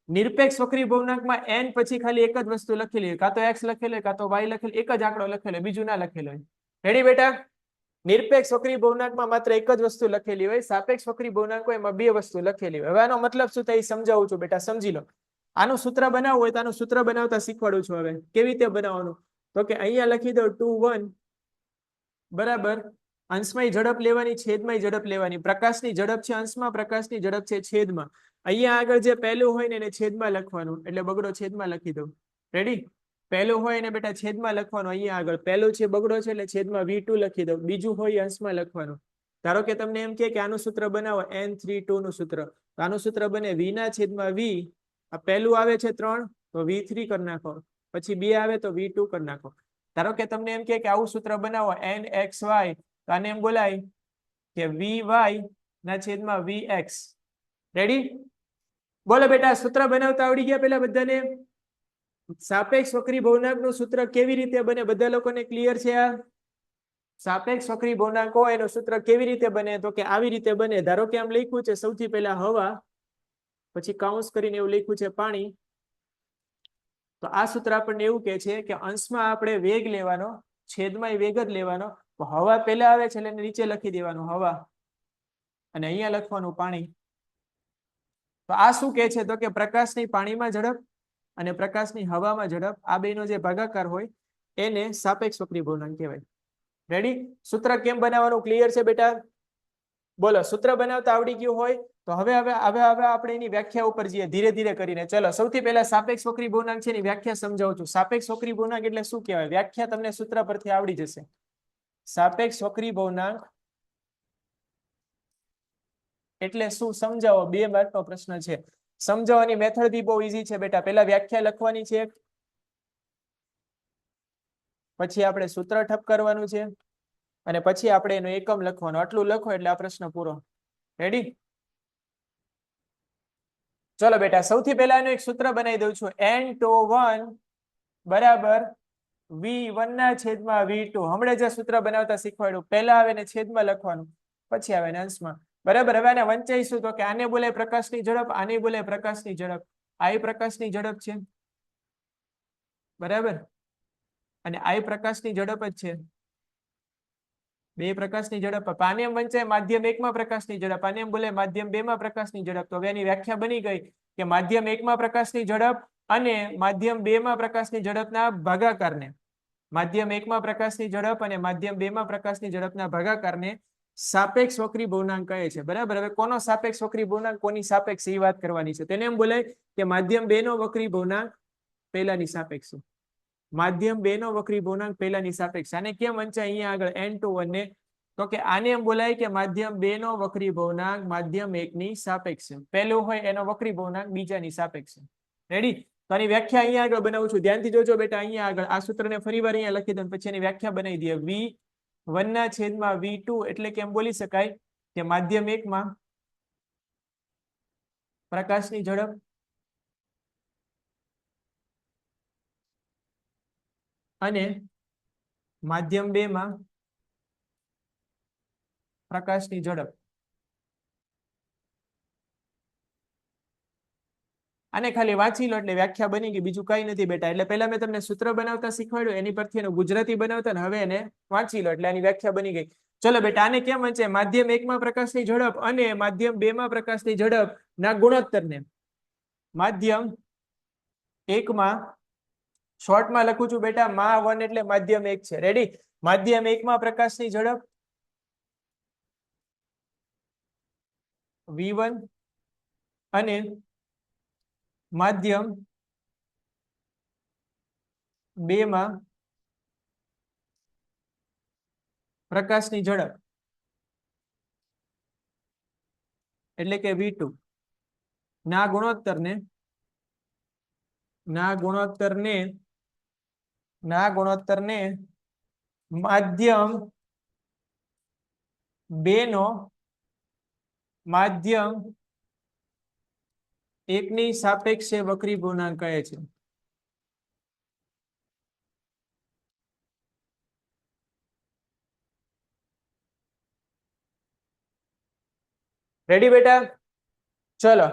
નિરપેક્ષ વક્રી ભવનાંકમાં n પછી ખાલી એક જ વસ્તુ લખેલી હોય, કાં તો x લખેલો હોય કાં તો y લખેલો, એક જ આંકડો લખેલો હોય, બીજું ના લખેલો હોય. રેડી બેટા? નિરપેક્ષ વક્રી ભવનાંકમાં માત્ર એક જ વસ્તુ લખેલી હોય, સાપેક્ષ વક્રી ભવનાંક હોય એમાં બે વસ્તુ લખેલી હોય. હવે આનો મતલબ શું થાય સમજાવું છું બેટા, સમજી લો. આનું સૂત્ર બનાવવું હોય તો આનું સૂત્ર બનાવતા શીખવાડું છું. હવે કેવી રીતે બનાવવાનું, તો કે અહીંયા લખી દો 2 1 બરાબર, અંશમાં ઝડપ લેવાની, છેદમાં ઝડપ લેવાની. પ્રકાશની ઝડપ છે અંશમાં, પ્રકાશની ઝડપ છે છેદમાં. અહીંયા આગળ જે પહેલું હોય ને એને છેદમાં લખવાનું, એટલે બગડો છેદમાં લખી દઉં. રેડી? પહેલું હોય ને બેટા છેદમાં લખવાનું. અહીંયા આગળ પહેલું છે બગડો છે એટલે છેદમાં V2 લખી દઉં. બીજું હોય અંશમાં લખવાનું. ધારો કે તમને એમ કે આનું સૂત્ર બનાવો N32 નું સૂત્ર, તો આનું સૂત્ર બને V ના છેદમાં V. આ પહેલું આવે છે 3 તો V3 કરી નાખો, પછી 2 આવે તો V2 કરી નાખો. ધારો કે તમને એમ કે આવું સૂત્ર બનાવો NXY, તો આને એમ બોલાય કે VY ના છેદમાં VX. રેડી? બોલો બેટા, સૂત્ર બનાવતા આવડી ગયા પેલા બધાને? સાપેક્ષ વક્રી ભવનાંકનું સૂત્ર કેવી રીતે બને, બધા લોકોને ક્લિયર છે? આ સાપેક્ષ વક્રી ભવનાંક હોય એનું સૂત્ર કેવી રીતે બને, તો કે આવી રીતે બને. ધારો કે આમ લખ્યું છે સૌથી પહેલા હવા, પછી કાઉન્સ કરીને એવું લખ્યું છે પાણી. તો આ સૂત્ર આપણને એવું કહે છે કે અંશમાં આપણે વેગ લેવાનો, છેદમાં વેગ જ લેવાનો. તો હવા પહેલા આવે છે એટલે નીચે લખી દેવાનું હવા, અને અહીંયા લખવાનું પાણી. તો આ શું કહે છે, તો કે પ્રકાશની પાણીમાં ઝડપ અને પ્રકાશની હવામાં ઝડપ, આ બેનો જે ભાગાકાર હોય એને સાપેક્ષ વક્રી ભવનાંક કહેવાય. રેડી? સૂત્ર કેમ બનાવવાનું ક્લિયર છે બેટા? બોલો, સૂત્ર બનાવતા આવડી ગયું હોય તો હવે આપણે એની વ્યાખ્યા ઉપર જઈએ ધીરે ધીરે કરીને. ચલો, સૌથી પહેલા સાપેક્ષ વક્રી ભવનાંક છે એની વ્યાખ્યા સમજાવું છું. સાપેક્ષ વક્રી ભવનાંક એટલે શું કહેવાય, વ્યાખ્યા તમને સૂત્ર પરથી આવડી જશે. સાપેક્ષ વક્રી ભવનાંક એટલે શું સમજાવો, 2 માર્કનો પ્રશ્ન છે. સમજાવવાની મેથડ બી બહુ ઈઝી છે બેટા. પહેલા વ્યાખ્યા લખવાની છે, પછી આપણે સૂત્ર ઠપ કરવાનું છે, અને પછી આપણે એનો એકમ લખવાનો. આટલું લખો એટલે આ પ્રશ્ન પૂરો. રેડી? ચલો બેટા, સૌથી પહેલા એનું એક સૂત્ર બનાવી દઉં છું. N21 બરાબર V1 ના છેદમાં V2. હમણાં જે સૂત્ર બનાવતા શીખવાડ્યું, પહેલા આવે ને છેદમાં લખવાનું, પછી આવે ને અંશમાં. બરાબર? હવે આને વંચાઈશું તો કે આને બોલાય પ્રકાશની ઝડપ, આને બોલાય પ્રકાશની ઝડપ. આ પ્રકાશની ઝડપ છે, બરાબર, અને આ પ્રકાશની ઝડપ જ છે. બે પ્રકાશની ઝડપ. આને એમ વંચાય માધ્યમ 1 માં પ્રકાશની ઝડપ, આને એમ બોલાય માધ્યમ 2 માં પ્રકાશની ઝડપ. તો હવે એની વ્યાખ્યા બની ગઈ કે માધ્યમ 1 માં પ્રકાશની ઝડપ અને માધ્યમ 2 માં પ્રકાશની ઝડપના ભાગાકારને, માધ્યમ 1 માં પ્રકાશની ઝડપ અને માધ્યમ 2 માં પ્રકાશની ઝડપના ભાગાકારને સાપેક્ષ વક્રી ભવનાંક કહે છે. બરાબર? હવે કોનો સાપેક્ષ વક્રી ભવનાંક, કોની સાપેક્ષ, એ વાત કરવાની છે. તેને એમ બોલાય કે માધ્યમ 2 નો વક્રી ભવનાંક પહેલાની સાપેક્ષ. માધ્યમ 2 નો વક્રી ભવનાંક પહેલાની સાપેક્ષ. આને કેમ વંચાય અહીંયા આગળ N21 ને, તો કે આને એમ બોલાય કે માધ્યમ 2 નો વક્રી ભવનાંક માધ્યમ 1 ની સાપેક્ષ. પહેલું હોય એનો વક્રી ભવનાંક બીજાની સાપેક્ષ. રેડી? તો આની વ્યાખ્યા અહીંયા આગળ બનાવું છું, ધ્યાનથી જોજો બેટા. અહીંયા આગળ આ સૂત્રને ફરીવાર અહીંયા લખી દઉં, પછી એની વ્યાખ્યા બનાવી દઈએ. V1 ના છેદમાં V2 એટલે કે એમ બોલી શકાય કે માધ્યમ 1 માં પ્રકાશની ઝડપ અને માધ્યમ 2 માં પ્રકાશની ઝડપ. આને ખાલી વાંચી લો એટલે વ્યાખ્યા બની ગઈ, બીજું કઈ નથી બેટા. એટલે પહેલા મેં તમને સૂત્ર બનાવતા શીખવાડ્યું, એની પરથી એનું ગુજરાતી બનાવતા, ને હવે એને વાંચી લો એટલે આની વ્યાખ્યા બની ગઈ. ચલો બેટા, આને કેમ વંચાય? માધ્યમ 1 માં પ્રકાશની ઝડપ અને માધ્યમ 2 માં પ્રકાશની ઝડપ ના ગુણોત્તરને માધ્યમ 1 માં, શોર્ટમાં લખું છું બેટા, માં 1 એટલે માધ્યમ 1 છે. રેડી? માધ્યમ 1 માં પ્રકાશની ઝડપ V1 અને માધ્યમ 2 માં પ્રકાશની ઝડપ એટલે કે V2 ના ગુણોત્તરને માધ્યમ 2 નો માધ્યમ 1 ની સાપેક્ષે વક્રી ભવનાંક કહે છે. રેડી બેટા? ચલો,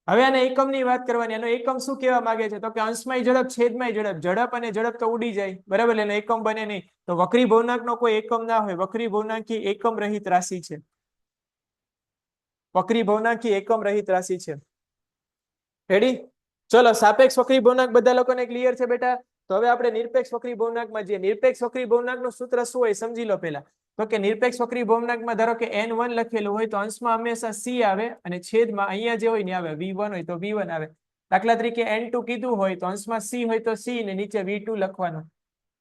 હવે આને એકમની વાત કરવાની, એનો એકમ શું કહેવા માંગે છે? તો કે અંશમાંય ઝડપ છેદમાંય ઝડપ. ઝડપ અને ઝડપ તો ઉડી જાય, બરાબર, એનો એકમ બને નહીં. તો વક્રી ભવનાંકનો કોઈ એકમ ના હોય. વક્રી ભવનાંકી એકમ રહિત રાશિ છે. વક્રી ભવનાંકી એકમ રહિત રાશિ છે. રેડી? ચલો, સાપેક્ષ વક્રી ભવનાંક બધા લોકોને ક્લિયર છે બેટા? તો હવે આપણે નિરપેક્ષ વક્રી ભવનાંકમાં જઈએ. નિરપેક્ષ વક્રી ભવનાંકનું સૂત્ર શું હોય સમજી લો પહેલા. તો કે નિરપેક્ષ વક્રી ભવનાંકમાં ધારો કે n1 લખેલું હોય તો અંશમાં હંમેશા c આવે અને છેદમાં અહીંયા જે હોય ને આવે v1 હોય તો v1 આવે. દાખલા તરીકે n2 કીધું હોય તો અંશમાં c હોય તો c ને નીચે v2 લખવાનું.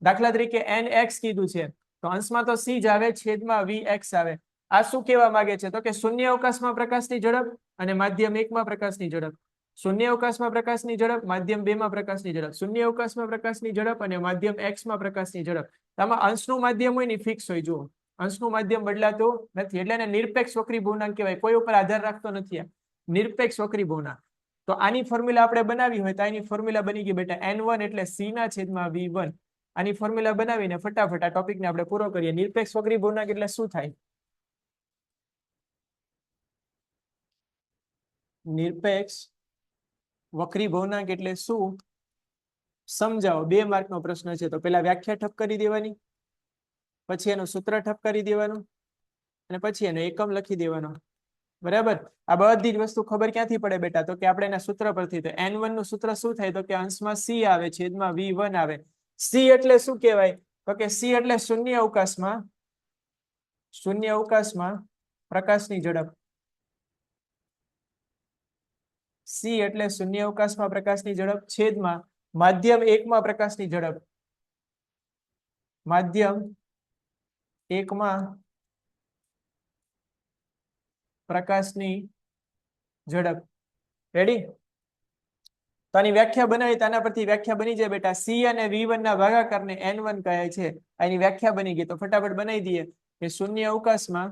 દાખલા તરીકે nx કીધું છે તો અંશમાં તો c જ આવે, છેદમાં vx આવે. આ શું કહેવા માંગે છે? તો કે શૂન્ય અવકાશમાં પ્રકાશની ઝડપ અને માધ્યમ 1 માં પ્રકાશની ઝડપ. શૂન્ય અવકાશમાં પ્રકાશની ઝડપ, માધ્યમ 2 માં પ્રકાશની ઝડપ. શૂન્ય અવકાશમાં પ્રકાશની ઝડપ અને માધ્યમ x માં પ્રકાશની ઝડપ. આમાં અંશનું માધ્યમ હોય ને ફિક્સ હોય. જુઓ, અંશનું માધ્યમ બદલાતું નથી, એટલે એને નિરપેક્ષ વક્રી ભવનાંક કહેવાય. કોઈ ઉપર આધાર રાખતો નથી. નિરપેક્ષ વક્રી ભવનાંક. તો આની ફોર્મ્યુલા આપણે બનાવી હોય તો આની ફોર્મ્યુલા બની ગઈ બેટા n1 એટલે c ના છેદમાં v1. આની ફોર્મ્યુલા બનાવીને ફટાફટ આ ટોપિકને આપણે પૂરો કરીએ. નિરપેક્ષ વક્રી ભવનાંક એટલે શું થાય? નિરપેક્ષ વક્રી ભવનાંક એટલે શું સમજાવો. 2 માર્કનો પ્રશ્ન છે તો પેલા વ્યાખ્યા ઠપ કરી દેવાની, પછી એનું સૂત્ર ઠપ કરી દેવાનું અને પછી એનો એકમ લખી દેવાનો. બરાબર? આ બધી જ વસ્તુ ખબર ક્યાંથી પડે બેટા? તો કે આપણે એના સૂત્ર પરથી. તો n1 નું સૂત્ર શું થાય? તો કે અંશમાં c આવે, છેદમાં v1 આવે. c એટલે શું કહેવાય? તો કે c એટલે શૂન્ય અવકાશમાં પ્રકાશની ઝડપ. c એટલે શૂન્ય અવકાશમાં પ્રકાશની ઝડપ છેદમાં માધ્યમ 1 માં પ્રકાશની ઝડપ. માધ્યમ 1 માં પ્રકાશની ઝડપ. રેડી? તો આની વ્યાખ્યા બનાવી તો આના પરથી વ્યાખ્યા બની જાય બેટા. c અને v1 ના ભાગાકારને n1 કહે છે. આની વ્યાખ્યા બની ગઈ. તો ફટાફટ બનાવી દઈએ કે શૂન્ય અવકાશમાં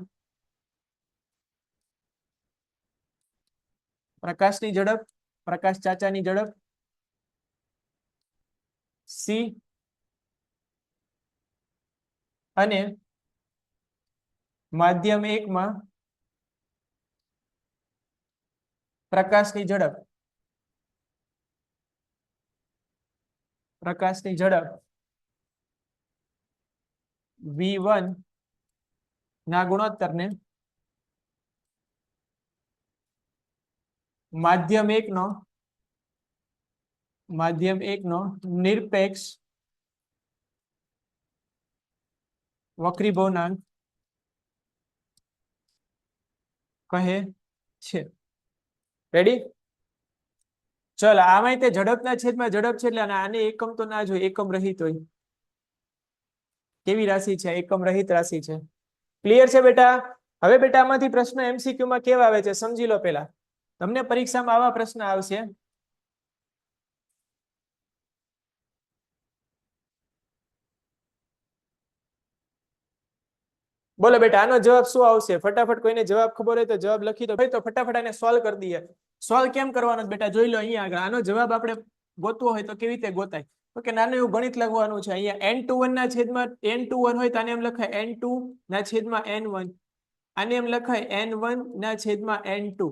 પ્રકાશની ઝડપ, પ્રકાશ ચાચાની ઝડપ c અને માધ્યમ 1 માં પ્રકાશની ઝડપ. પ્રકાશની ઝડપ v1 ના ગુણોત્તરને માધ્યમ 1 નો નિરપેક્ષ વક્રી ભવનાંક કહે છે. રેડી? ચલ, આમાં તે ઝડપના છેદમાં ઝડપ છે એટલે આને એકમ તો ના જોઈએ, એકમ રહિત હોય. કેવી રાશિ છે? એકમ રહિત રાશિ છે. ક્લિયર છે બેટા? હવે બેટા આમાંથી પ્રશ્ન MCQ માં કેવા આવે છે સમજી લો પેલા. તમને પરીક્ષામાં આવા પ્રશ્ન આવશે. બોલો બેટા, આનો જવાબ શું આવશે? ફટાફટ કોઈને જવાબ ખબર હોય તો જવાબ લખી દો. ભાઈ તો ફટાફટ આને સોલ્વ કરી દઈએ. સોલ્વ કેમ કરવાનો બેટા જોઈ લો અહીંયા આગળ. આનો જવાબ આપણે ગોતવો હોય તો કેવી રીતે ગોતાય? તો કે નાનું એવું ગણિત લખવાનું છે. અહીંયા n21 ના છેદમાં n21 હોય તો આને એમ લખાય n2 ના છેદમાં n1. આને એમ લખાય n1 ના છેદમાં n2.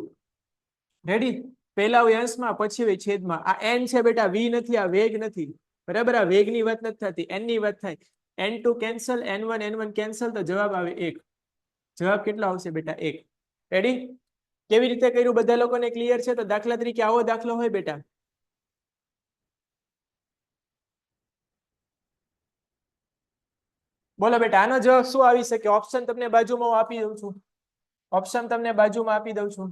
રેડી? પહેલા હોય અંશમાં, પછી હોય છેદમાં. આ n છે બેટા, v નથી, આ વેગ નથી. બરાબર? આ વેગની વાત નથી થતી, n ની વાત થાય. n2 કેન્સલ, n1 કેન્સલ, તો જવાબ આવે 1. જવાબ કેટલો આવશે બેટા? 1. રેડી? કેવી રીતે કર્યું બધા લોકોને ક્લિયર છે? તો દાખલા તરીકે આવો દાખલો હોય બેટા. બોલો બેટા, આનો જવાબ શું આવી શકે? ઓપ્શન તમને બાજુમાં હું આપી દઉં છું. ઓપ્શન તમને બાજુમાં આપી દઉં છું.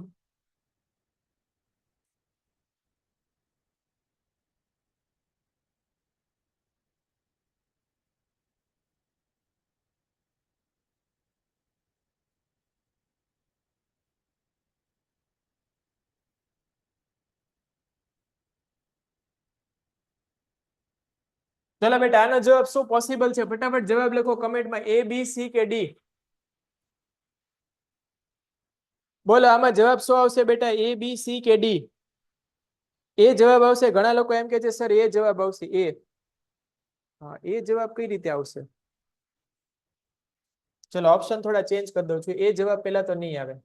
ચલો બેટા, આનો જવાબ શું પોસિબલ છે? ફટાફટ જવાબ લખો કમેન્ટમાં. A, B, C કે D? બોલો, આમાં જવાબ શું આવશે બેટા? A, B, C કે D? એ જવાબ આવશે. ઘણા લોકો એમ કે છે સર એ જવાબ આવશે. એ હા, એ જવાબ કઈ રીતે આવશે? ચલો ઓપ્શન થોડા ચેન્જ કરી દઉં છું. એ જવાબ પેલા તો નહીં આવે.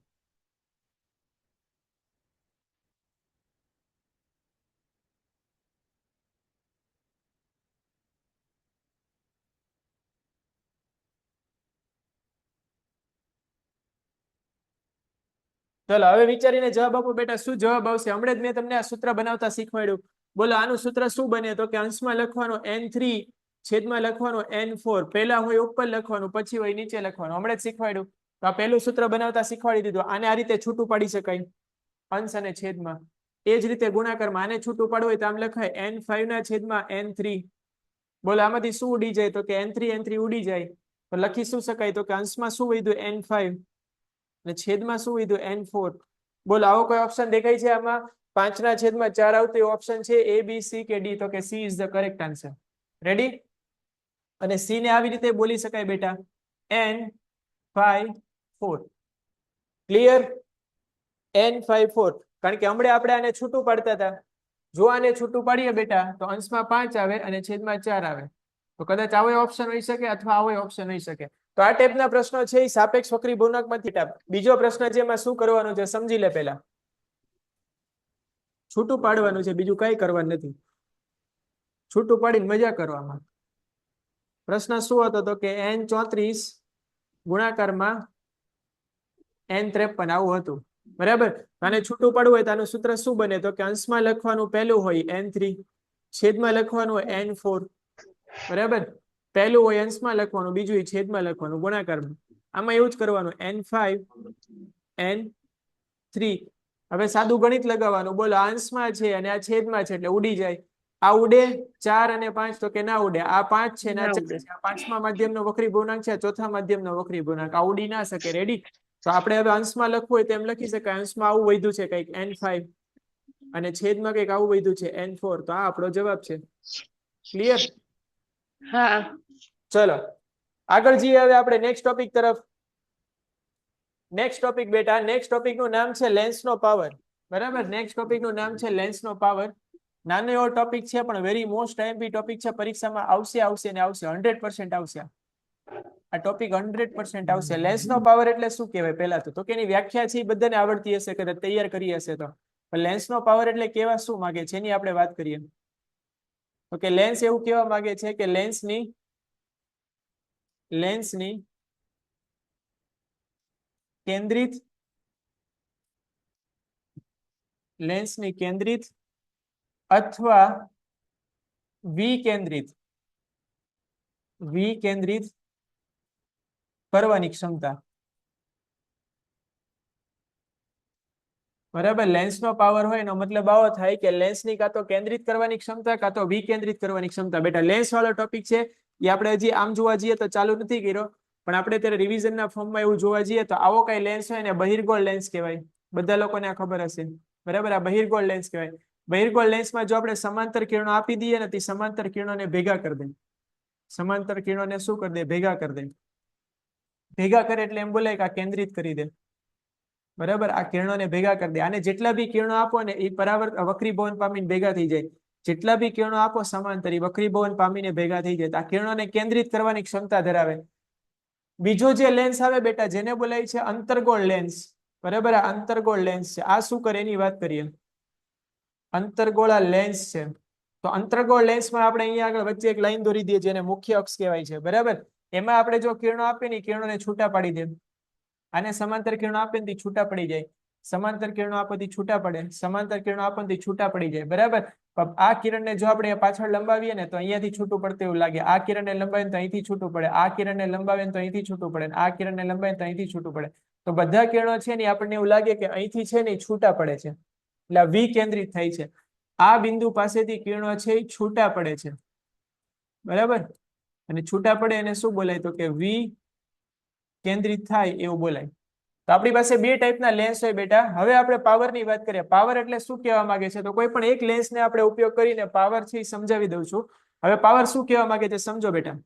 ચલો હવે વિચારીને જવાબ આપો બેટા, શું જવાબ આવશે? હમણાં જ મેં તમને આ સૂત્ર બનાવતા શીખવાડ્યું. બોલો આનું સૂત્ર શું બને? તો કે અંશમાં લખવાનો n3 છેદમાં લખવાનો n4. પહેલા હોય ઉપર લખવાનું, પછી હોય નીચે લખવાનું. હમણાં જ શીખવાડ્યું. તો આ પહેલું સૂત્ર બનાવતા શીખવાડી દીધું. આને આ રીતે છૂટું પાડી શકાય, અંશ અને છેદમાં. એ જ રીતે ગુણાકારમાં આને છૂટું પાડવું હોય તો આમ લખાય n5 ના છેદમાં n3. બોલો આમાંથી શું ઉડી જાય? તો કે n3 ઉડી જાય. તો લખી શું શકાય? તો કે અંશમાં શું વધ્યું? n5 અને છેદમાં શું વધ્યું? n4. બોલો આવો કોઈ ઓપ્શન દેખાય છે આમાં? 5 ના છેદમાં 4 આવતો ઓપ્શન છે A, B, C કે D? તો કે C is the correct answer. Ready? અને C ને આવી રીતે બોલી શકાય બેટા, n5 4. ક્લિયર? n5 4. કારણ કે હમણાં આપણે આને છૂટું પાડતા હતા. જો આને છૂટું પાડીએ બેટા તો અંશમાં 5 આવે અને છેદમાં 4 આવે. તો કદાચ આવો ઓપ્શન હોઈ શકે અથવા આવો ઓપ્શન હોઈ શકે. તો આ ટાઈપના પ્રશ્નો છે એ સાપેક્ષ વક્રી ગુણકમાંથી. બીજો પ્રશ્ન છે એમાં શું કરવાનું છે સમજી લે. પહેલા છૂટું પાડવાનું છે, બીજું કઈ કરવાનું નથી. છૂટું પાડીને મજા કરવામાં. પ્રશ્ન શું હતો? તો કે n34 ગુણાકારમાં n53. આવું હતું. બરાબર? આને છૂટું પાડવું હોય તો આનું સૂત્ર શું બને? તો કે અંશમાં લખવાનું પહેલું હોય n3, છેદમાં લખવાનું હોય n4. બરાબર? પહેલું હોય અંશમાં લખવાનું, બીજું હોય છેદમાં લખવાનું ગુણાકારમાં. આમાં એવું જ કરવાનું, n5 n3. હવે સાદું ગણિત લગાવવાનું. બોલો અંશમાં છે અને આ છેદમાં છે એટલે ઉડી જાય. આ ઉડે 4 અને 5? તો કે ના ઉડે. આ 5 છે ને આ 4 છે. આ પાંચમા માધ્યમનો વક્રી પૂર્ણાંક છે, ચોથા માધ્યમનો વક્રી પૂર્ણાંક. આ ઉડી ના શકે. રેડી? તો આપણે હવે અંશમાં લખવું હોય તેમ લખી શકાય. અંશમાં આવું વધ્યું છે કંઈક n5 અને છેદમાં કંઈક આવું વધ્યું છે n4. તો આ આપણો જવાબ છે. ક્લિયર? હા. ચલો આગળ જઈએ હવે આપણે નેક્સ્ટ ટોપિક તરફ. નેક્સ્ટ ટોપિક બેટા, નેક્સ્ટ ટોપિક નું નામ છે લેન્સનો પાવર. બરાબર? નેક્સ્ટ ટોપિક નું નામ છે લેન્સનો પાવર. નાનો એવો ટોપિક છે પણ વેરી મોસ્ટ આઈએમપી ટોપિક છે. પરીક્ષામાં આવશે ને આવશે, 100% આવશે. આ ટોપિક 100% આવશે. લેન્સનો પાવર એટલે શું કહેવાય? પહેલા તો કે એની વ્યાખ્યા છે એ બધાને આવડતી હશે, કદાચ તૈયાર કરી હશે. તો લેન્સનો પાવર એટલે કેવા શું માંગે છે એની આપણે વાત કરીએ. તો કે લેન્સ એવું કહેવા માંગે છે કે લેન્સની કેન્દ્રિત અથવા વિકેન્દ્રિત કરવાની ક્ષમતા. બરાબર? લેન્સનો પાવર હોય એનો મતલબ આવો થાય કે લેન્સની કાં તો કેન્દ્રિત કરવાની ક્ષમતા કાં તો વિકેન્દ્રિત કરવાની ક્ષમતા. બેટા લેન્સ વાળો ટોપિક છે એ આપણે હજી આમ જોવા જઈએ તો ચાલુ નથી કર્યો, પણ આપણે અત્યારે રિવિઝનના ફોર્મમાં એવું જોવા જઈએ તો આવો કઈ લેન્સ હોય ને બહિર્ગોળ લેન્સ કહેવાય. બધા લોકોને આ ખબર હશે. બરાબર? આ બહિર્ગોળ લેન્સ કહેવાય. બહિર્ગોળ લેન્સમાં જો આપણે સમાંતર કિરણો આપી દઈએ ને તે સમાંતર કિરણોને ભેગા કરી દે. સમાંતર કિરણોને શું કરી દે? ભેગા કરી દે. ભેગા કરે એટલે એમ બોલાય કે આ કેન્દ્રિત કરી દે. બરાબર? આ કિરણોને ભેગા કરી દે. આને જેટલા બી કિરણો આપો ને એ વક્રીભવન પામીને ભેગા થઈ જાય. જેટલા બી કિરણો આપો સમાંતર એ વક્રીભવન પામીને ભેગા થઈ જાય. આ કિરણોને કેન્દ્રિત કરવાની ક્ષમતા ધરાવે. બીજો જે લેન્સ આવે બેટા જેને બોલાય છે અંતર્ગોળ લેન્સ. બરાબર? આ અંતર્ગોળ લેન્સ છે. આ શું કરે એની વાત કરીએ. અંતર્ગોળા લેન્સ છે. તો અંતર્ગોળ લેન્સમાં આપણે અહીંયા આગળ વચ્ચે એક લાઈન દોરી દઈએ જેને મુખ્ય અક્ષ કહેવાય છે. બરાબર? એમાં આપણે જો કિરણો આપીએ ને કિરણોને છૂટા પાડી દે. આને સમાંતર કિરણો આપે ને છૂટા પડી જાય. સમાંતર કિરણો આપવાથી છૂટા પડે. સમાંતર કિરણો આપવાથી છૂટા પડી જાય. બરાબર? આ કિરણને જો આપણે પાછળ લંબાવીએ ને તો અહીંયાથી છૂટું પડતું એવું લાગે. આ કિરણને લંબાવીએ તો અહીંથી છૂટું પડે. આ કિરણને લંબાવીએ તો અહીંથી છૂટું પડે. આ કિરણને લંબાવીએ તો અહીંથી છૂટું પડે. તો બધા કિરણો છે ને આપણને એવું લાગે કે અહીંથી છે ને છૂટા પડે છે. એટલે વિકેન્દ્રિત થાય છે. આ બિંદુ પાસેથી કિરણો છે એ છૂટા પડે છે. બરાબર? અને છૂટા પડે એને શું બોલાય? તો કે વિકેન્દ્રિત થાય એવું બોલાય. તો આપણી પાસે બે ટાઈપના લેન્સ હોય બેટા. હવે આપણે પાવરની વાત કરીએ. પાવર એટલે શું કહેવા માંગે છે? તો કોઈ પણ એક લેન્સને આપણે ઉપયોગ કરીને પાવર છે એ સમજાવી દઉં છું. હવે પાવર શું કહેવા માંગે છે સમજો બેટા.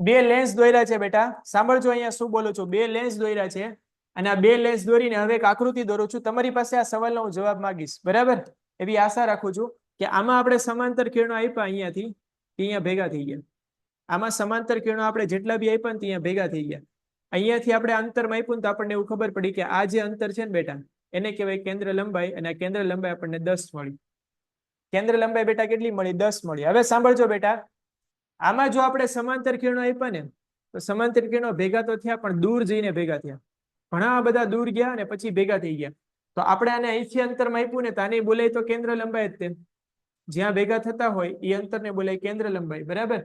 બે લેન્સ દોર્યા છે બેટા. સાંભળજો અહીંયા શું બોલું છું. બે લેન્સ દોર્યા છે અને આ બે લેન્સ દોરીને હવે એક આકૃતિ દોરું છું. તમારી પાસે આ સવાલનો હું જવાબ માંગીશ. બરાબર? એવી આશા રાખું છું કે આમાં આપણે સમાંતર કિરણો આપ્યા અહીંયાથી અહીંયા ભેગા થઈ ગયા. આમાં સમાંતર કિરણો આપણે જેટલા બી આપ્યા ને ત્યાં ભેગા થઈ ગયા. અહીંયાથી આપણે અંતરમાં આપ્યું તો આપણને એવું ખબર પડી કે આ જે અંતર છે ને બેટા એને કહેવાય કેન્દ્ર લંબાઈ, અને આ કેન્દ્ર લંબાઈ આપણને 10 મળી. કેન્દ્ર લંબાઈ બેટા કેટલી મળી? 10 મળી. હવે સાંભળજો બેટા, આમાં જો આપણે સમાંતર કિરણો આપ્યા ને તો સમાંતર કિરણો ભેગા તો થયા પણ દૂર જઈને ભેગા થયા. ઘણા બધા દૂર ગયા અને પછી ભેગા થઈ ગયા. તો આપણે આને અહીંથી અંતરમાં આપ્યું ને તો આને બોલાય તો કેન્દ્ર લંબાઈ જ તે. જ્યાં ભેગા થતા હોય એ અંતરને બોલાય કેન્દ્ર લંબાઈ. બરાબર,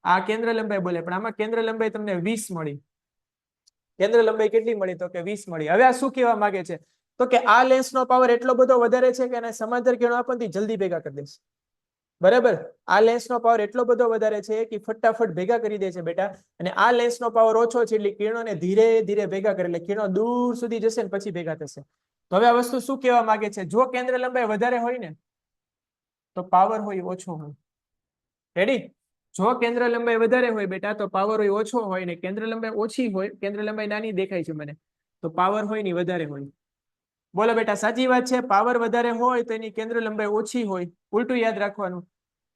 આ કેન્દ્ર લંબાઈ બોલે. પણ આમાં કેન્દ્ર લંબાઈ તમને 20 મળી. કેન્દ્ર લંબાઈ કેટલી મળી? તો કે 20 મળી. હવે આ શું કહેવા માંગે છે? તો કે આ લેન્સનો પાવર એટલો બધો વધારે છે કે એને સમાંતર કિરણો આપણને જલ્દી ભેગા કરી દેશે. બરાબર, આ લેન્સનો પાવર એટલો બધો વધારે છે કે ફટાફટ ભેગા કરી દે છે બેટા. અને આ લેન્સનો પાવર ઓછો છે એટલે કિરણોને ધીરે ધીરે ભેગા કરે, એટલે કિરણો દૂર સુધી જશે ને પછી ભેગા થશે. તો હવે આ વસ્તુ શું કહેવા માંગે છે? જો કેન્દ્ર લંબાઈ વધારે હોય ને તો પાવર હોય ઓછો હોય. રેડી? જો કેન્દ્ર લંબાઈ વધારે હોય બેટા તો પાવર હોય ઓછો હોય, ને કેન્દ્ર લંબાઈ ઓછી હોય, કેન્દ્ર લંબાઈ નાની દેખાય છે મને, તો પાવર હોય ની વધારે હોય. બોલો બેટા, સાચી વાત છે? પાવર વધારે હોય તો એની કેન્દ્ર લંબાઈ ઓછી હોય, ઉલટું યાદ રાખવાનું.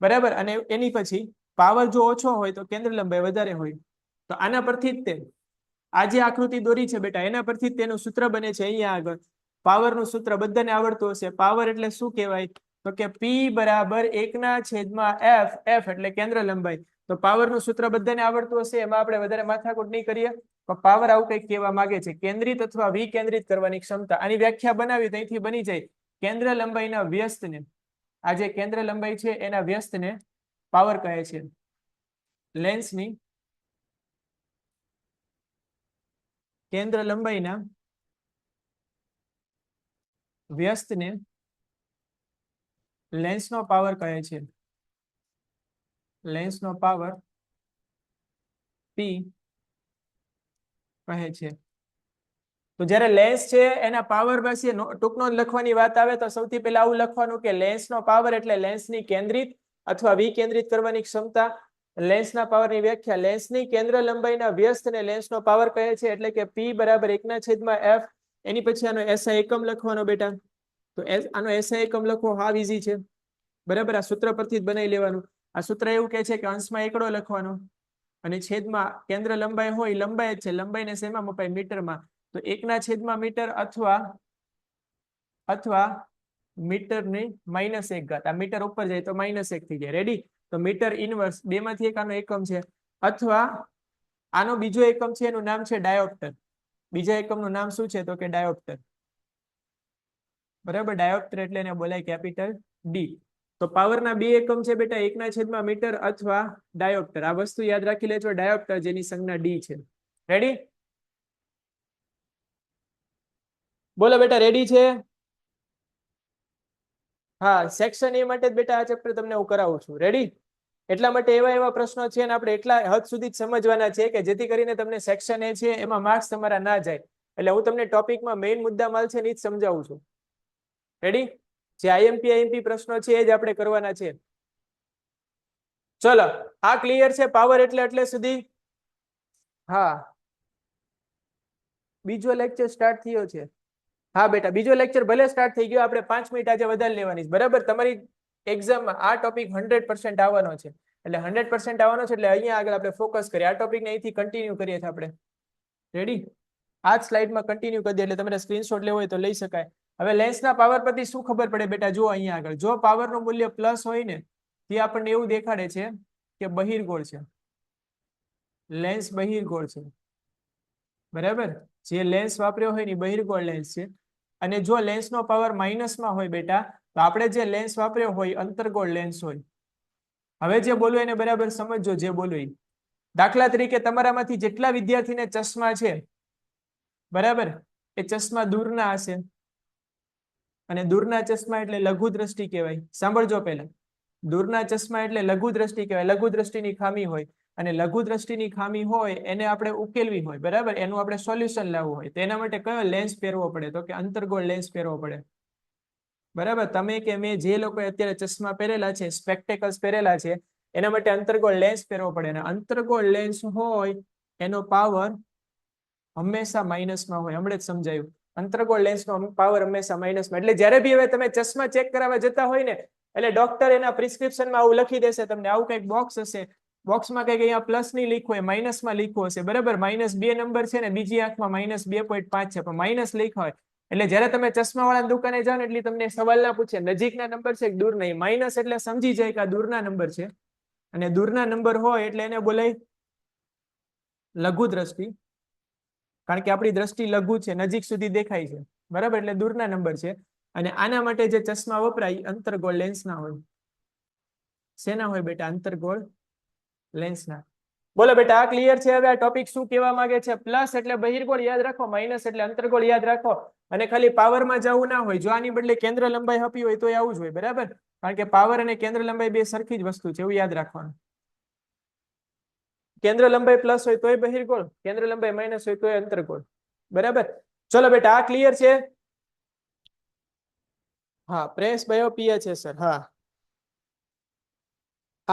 બરાબર, અને એની પછી પાવર જો ઓછો હોય તો કેન્દ્ર લંબાઈ વધારે હોય. તો આના પરથી જ તે આ જે આકૃતિ દોરી છે બેટા એના પરથી જ તેનું સૂત્ર બને છે. અહીંયા આગળ પાવરનું સૂત્ર બધાને આવડતું હશે. પાવર એટલે શું કહેવાય? તો કે P બરાબર 1/f. f એટલે કેન્દ્ર લંબાઈ. તો પાવરનું સૂત્ર બધાને આવડતું હશે, એમાં આપણે વધારે માથાકૂટ નહીં કરીએ. તો પાવર આવું કંઈક કહેવા માંગે છે, કેન્દ્રિત અથવા વિકેન્દ્રિત કરવાની ક્ષમતા. આની વ્યાખ્યા બનાવી તો અહીંથી બની જાય કેન્દ્ર લંબાઈના વ્યસ્તને, આ જે કેન્દ્ર લંબાઈ છે એના વ્યસ્તને પાવર કહે છે. લેન્સની કેન્દ્ર લંબાઈના વ્યસ્તને લેન્સનો પાવર કહે છે. લેન્સનો પાવર P કહે છે. તો જ્યારે લેન્સ છે એના પાવર પાસે ટૂંકનો લખવાની વાત આવે તો સૌથી પહેલા આવું લખવાનું કે લેન્સનો પાવર એટલે લેન્સની કેન્દ્રિત અથવા વિકેન્દ્રિત કરવાની ક્ષમતા. લેન્સના પાવરની વ્યાખ્યા, લેન્સની કેન્દ્ર લંબાઈના વ્યસ્તને લેન્સનો પાવર કહે છે. એટલે કે P બરાબર 1/f. એની પછી આનો SI એકમ લખવાનો બેટા. તો આનો SI એકમ લખવો હાવ ઈઝી છે. બરાબર, આ સૂત્ર પરથી જ બનાવી લેવાનું. આ સૂત્ર એવું કહે છે કે અંશમાં એકડો લખવાનો અને છેદમાં કેન્દ્ર લંબાઈ હોય, લંબાઈ જ છે, લંબાઈને શેમાં મપાય? મીટરમાં. તો 1/મીટર અથવા મીટરની -1 ઘાત. આ મીટર ઉપર જાય તો -1 થઈ જાય. રેડી? તો મીટર ઇનવર્સ, બેમાંથી એક આનો એકમ છે. અથવા આનો બીજો એકમ છે એનું નામ છે ડાયોપ્ટર. બીજા એકમનું નામ શું છે? તો કે ડાયોપ્ટર. બરાબર, ડાયોપ્ટર એટલે એને બોલાય કેપિટલ D. તો પાવરના બે એકમ છે બેટા, 1/મીટર અથવા ડાયોપ્ટર. આ વસ્તુ યાદ રાખી લેજો, ડાયોપ્ટર જેની સંજ્ઞા D છે. રેડી? બોલો બેટા, રેડી છે? હા, સેક્શન એ માટે જ બેટા આ ચેપ્ટર તમને હું કરાવું છું. રેડી? એટલા માટે એવા પ્રશ્નો છે ને આપણે એટલા હદ સુધી જ સમજવાના છે કે જેથી કરીને તમને સેક્શન એ છે એમાં માર્ક્સ તમારા ના જાય. એટલે હું તમને ટોપિકમાં મેઇન મુદ્દા માલ છે ને જ સમજાવું છું. રેડી? જે IMP પ્રશ્નો છે એ જ આપણે કરવાના છે. ચલો, આ ક્લિયર છે? પાવર એટલે સુધી? હા, બીજો લેક્ચર સ્ટાર્ટ થયો છે. હા બેટા, બીજો લેક્ચર ભલે સ્ટાર્ટ થઈ ગયો, આપણે 5 મિનિટ આજે વધારે લેવાની છે. બરાબર, તમારી એક્ઝામમાં આ ટોપિક 100% આવવાનો છે. એટલે 100% આવવાનો છે એટલે અહીંયા આગળ આપણે ફોકસ કરીએ. આ ટોપિકને અહીંથી કન્ટિન્યુ કરીએ છીએ આપણે. રેડી? આ જ સ્લાઇડમાં કન્ટિન્યુ કરી દે એટલે તમારે સ્ક્રીનશોટ લેવો હોય તો લઈ શકાય. હવે લેન્સના પાવર પરથી શું ખબર પડે બેટા? જો અહીંયા આગળ જો પાવરનું મૂલ્ય પ્લસ હોય ને તે આપણને એવું દેખાડે છે કે બહિર્ગોળ છે, લેન્સ બહિર્ગોળ છે. બરાબર, જે લેન્સ વાપર્યો હોય ને બહિર્ગોળ લેન્સ છે. અને જો લેન્સનો પાવર માઇનસમાં હોય બેટા તો આપણે જે લેન્સ વાપર્યો હોય અંતર્ગોળ લેન્સ હોય. હવે જે બોલું એને બરાબર સમજજો, જે બોલું એ. દાખલા તરીકે તમારામાંથી જેટલા વિદ્યાર્થીને ચશ્મા છે, બરાબર, એ ચશ્મા દૂરના હશે. અને દૂરના ચશ્મા એટલે લઘુ દ્રષ્ટિ કહેવાય. સાંભળજો પહેલા, દૂરના ચશ્મા એટલે લઘુ દ્રષ્ટિ કહેવાય. લઘુ દ્રષ્ટિની ખામી હોય, અને લઘુ દ્રષ્ટિની ખામી હોય એને આપણે ઉકેલવી હોય. બરાબર, એનું આપણે સોલ્યુશન લાવવું હોય તો એના માટે કયો લેન્સ પહેરવો પડે? તો કે અંતર્ગોળ લેન્સ પહેરવો પડે. બરાબર, તમે કે મેં જે લોકો અત્યારે ચશ્મા પહેરેલા છે, સ્પેક્ટેકલ્સ પહેરેલા છે, એના માટે અંતર્ગોળ લેન્સ પહેરવો પડે. અને અંતર્ગોળ લેન્સ હોય એનો પાવર હંમેશા માઇનસમાં હોય. હમણાં જ સમજાયું, અંતર્ગોળ લેન્સનો પાવર હંમેશા માઇનસમાં. એટલે જ્યારે બી હવે તમે ચશ્મા ચેક કરાવવા જતા હોય ને એટલે ડોક્ટર એના પ્રિસ્ક્રિપ્શનમાં આવું લખી દેશે તમને. આવું કંઈક બોક્સ હશે, બોક્સમાં કંઈક અહીંયા પ્લસ ની લીખવું હોય, માઇનસમાં લીખવું હશે. બરાબર, -2 નંબર છે ને બીજી આંખમાં -2.5 છે પણ માઇનસ લખ્યા હોય એટલે જ્યારે તમે ચશ્માવાળા દુકાને જાઓ ને એટલે તમને સવાલ ના પૂછે નજીકના નંબર છે કે દૂર નહીં. માઇનસ એટલે સમજી જાય કે આ દૂરના નંબર છે, અને દૂરના નંબર હોય એટલે એને બોલાય લઘુ દ્રષ્ટિ, કારણ કે આપણી દ્રષ્ટિ લઘુ છે, નજીક સુધી દેખાય છે, બરાબર, એટલે દૂરના નંબર છે. અને આના માટે જે ચશ્મા વપરાય અંતર્ગોળ લેન્સના હોય. શેના હોય બેટા? અંતર્ગોળ લેન્સના. બોલો બેટા, આ ક્લિયર છે? હવે આ ટોપિક શું કહેવા માંગે છે? પ્લસ એટલે બહિર્ગોળ યાદ રાખો, માઇનસ એટલે અંતર્ગોળ યાદ રાખો, અને ખાલી પાવરમાં જવું ના હોય. જો આની બદલે કેન્દ્ર લંબાઈ આપી હોય તો આવું જ હોય, બરાબર, કારણ કે પાવર અને કેન્દ્ર લંબાઈ બે સરખી જ વસ્તુ છે, એવું યાદ રાખવાનું. કેન્દ્ર લંબાઈ પ્લસ હોય તોય બહિર્ગોળ, કેન્દ્ર લંબાઈ માઇનસ હોય તોય અંતર્ગોળ, બરાબર. ચલો બેટા, આ ક્લિયર છે? હા, પ્રેસ બાયોપિયા છે સર. હા,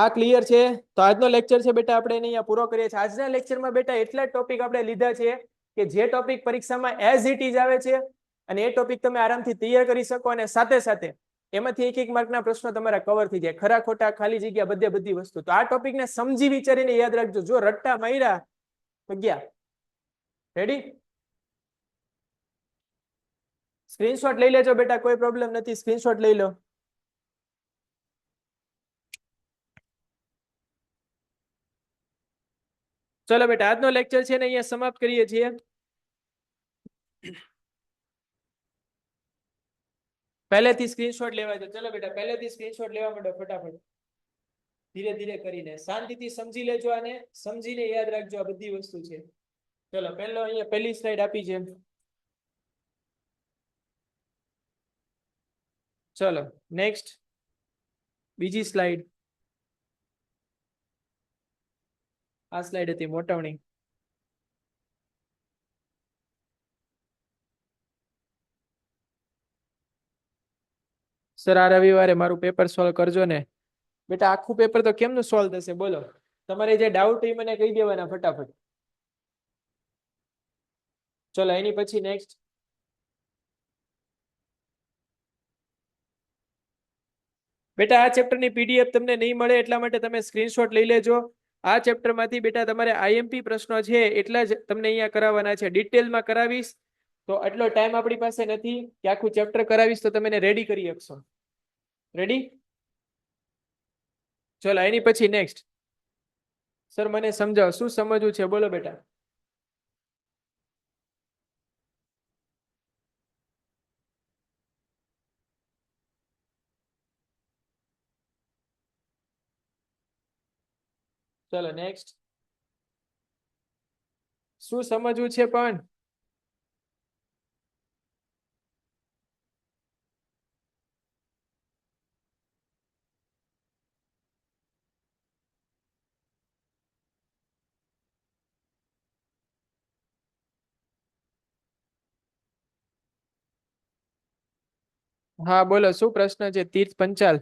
આ ક્લિયર છે? તો આજનો લેક્ચર છે બેટા આપણે અહીંયા પૂરો કરીએ છીએ. આજના લેક્ચરમાં બેટા એટલા ટોપિક આપણે લીધા છે કે જે ટોપિક પરીક્ષામાં એઝ ઇટ ઇઝ આવે છે અને એ ટોપિક તમે આરામથી તૈયાર કરી શકો, અને સાથે સાથે એમાંથી એક માર્કના પ્રશ્નો તમારા કવર થઈ જાય, ખરા ખોટા ખાલી જગ્યા બધી વસ્તુ. તો આ ટોપિકને સમજી વિચારીને યાદ રાખજો. જો રટ્ટા માર્યા તો ગયા. રેડી? સ્ક્રીનશોટ લઈ લેજો બેટા, કોઈ પ્રોબ્લેમ નથી, સ્ક્રીનશોટ લઈ લો. ચલો બેટા, આજનો લેક્ચર છે ને અહીંયા સમાપ્ત કરીએ છીએ. પહેલેથી સ્ક્રીનશોટ લેવા છે. ચલો બેટા, પહેલેથી સ્ક્રીનશોટ લેવા માંડો ફટાફટ, ધીરે ધીરે કરીને, શાંતિથી સમજી લેજો અને સમજીને યાદ રાખજો. આ બધી વસ્તુ છે. ચલો, પહેલો અહીંયા પહેલી સ્લાઇડ આપી છે. ચલો નેક્સ્ટ, બીજી સ્લાઇડ. આ સ્લાઇડ હતી મોટવણી. સર, આ રવિવારે મારું પેપર સોલ્વ કરજો ને. બેટા, આખું પેપર તો કેમનું સોલ્વ થશે? બોલો, તમારે જે ડાઉટ એ મને કહી દેવાના ફટાફટ. ચલો, એની પછી નેક્સ્ટ. બેટા, આ ચેપ્ટરની પીડીએફ તમને નહીં મળે એટલા માટે તમે સ્ક્રીનશોટ લઈ લેજો. આ ચેપ્ટરમાંથી બેટા તમારે આઈએમપી પ્રશ્નો છે એટલા જ તમને અહીંયા કરાવવાના છે. ડિટેલમાં કરાવીશ તો એટલો ટાઈમ આપણી પાસે નથી કે આખું ચેપ્ટર કરાવીશ તો તમે એને રેડી કરી શકશો. રેડી? ચલો, એની પછી નેક્સ્ટ. સર, મને સમજાવો, શું સમજવું છે? બોલો બેટા. ચલો નેક્સ્ટ. શું સમજવું છે પણ? હા, બોલો, શું પ્રશ્ન છે? તીર્થ પંચાલ.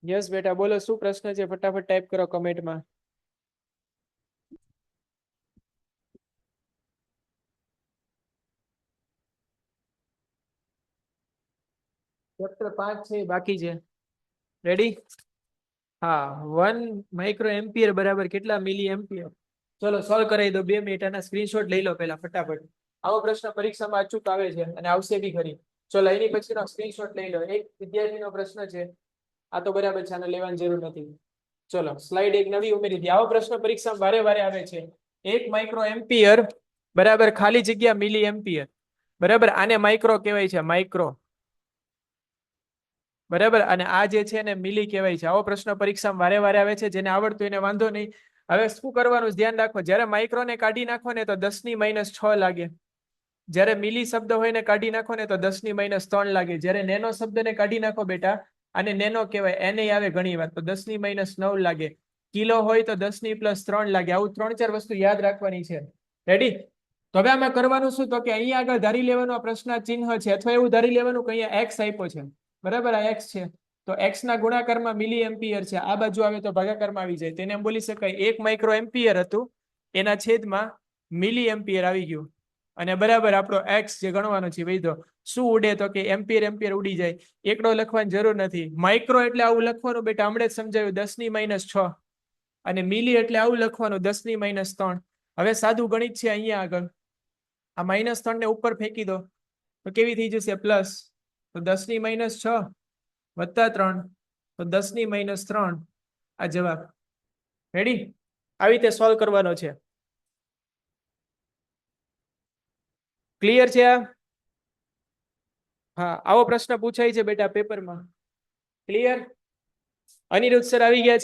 યસ બેટા, બોલો, શું પ્રશ્ન છે? ફટાફટ ટાઈપ કરો કમેન્ટમાં. ચેપ્ટર 5 છે, બાકી છે. રેડી? હા, 1 માઇક્રો એમ્પિયર બરાબર કેટલા મિલી એમ્પિયર? ચલો સોલ્વ કરાવી દો. 2 મિનિટ આના સ્ક્રીનશોટ લઈ લો પહેલા ફટાફટ. આવો પ્રશ્ન પરીક્ષામાં અચૂક આવે છે અને આવશે બી ખરી. ચલો, એની પછીનો સ્ક્રીનશોટ લઈ લો. એક વિદ્યાર્થીનો પ્રશ્ન છે. આ તો બરાબર છે, આને લેવાની જરૂર નથી. ચલો, સ્લાઇડ એક નવી ઉમેરી દી. આવો પ્રશ્ન પરીક્ષામાં વારે વારે આવે છે. 1 માઇક્રો એમ્પિયર બરાબર ખાલી જગ્યા મિલી એમ્પિયર, બરાબર, આને માઇક્રો કહેવાય છે, માઇક્રો, બરાબર, અને આ જે છે ને મિલી કહેવાય છે. આવો પ્રશ્ન પરીક્ષામાં વારે વારે આવે છે. જેને આવડતું એને વાંધો નહીં. હવે શું કરવાનું ધ્યાન રાખો, જ્યારે માઇક્રોને કાઢી નાખો ને તો 10⁻6 લાગે. જ્યારે મિલી શબ્દ હોય ને કાઢી નાખો ને તો 10⁻3 લાગે. જ્યારે નેનો શબ્દને કાઢી નાખો બેટા, આને નેનો કહેવાય, એને આવે ઘણી વાર, તો 10⁻9 લાગે. કિલો હોય તો 10⁻3 લાગે. આવું 3-4 વસ્તુ યાદ રાખવાની છે. રેડી? તો હવે આમાં કરવાનું શું? તો કે અહીંયા આગળ ધારી લેવાનું આ પ્રશ્ન ચિહ્ન છે, અથવા એવું ધારી લેવાનું કે અહીંયા એક્સ આપ્યો છે, બરાબર, આ એક્સ છે, તો એક્સ ના ગુણાકારમાં મિલી એમ્પિયર છે. આ બાજુ આવે તો ભાગાકારમાં આવી જાય. તેને એમ બોલી શકાય 1 માઇક્રો એમ્પિયર હતું, એના છેદમાં મિલી એમ્પિયર આવી ગયું. અને બરાબર આપણો એક્સ જે ગણવાનો છે વૈધો શું ઉડે તો કે એમ્પિયર એમ્પિયર ઉડી જાય. એકડો લખવાની જરૂર નથી. માઇક્રો એટલે આવું લખવાનું બેટા, હમણાં જ સમજાવ્યું 10⁻6. અને મિલી એટલે આવું લખવાનું 10⁻3. હવે સાદું ગણિત છે અહીંયા આગળ. આ -3 ને ઉપર ફેંકી દો તો કેવી થઈ જશે પ્લસ. તો 10⁻6 વત્તા 3 તો 10⁻3 આ જવાબ. રેડી? આવી રીતે સોલ્વ કરવાનો છે. ક્લિયર છે આ? હા, આવો પ્રશ્ન પૂછાય છે બેટા પેપરમાં. ક્લિયર? અનિરુદ્ધ સર આવી ગયા છે.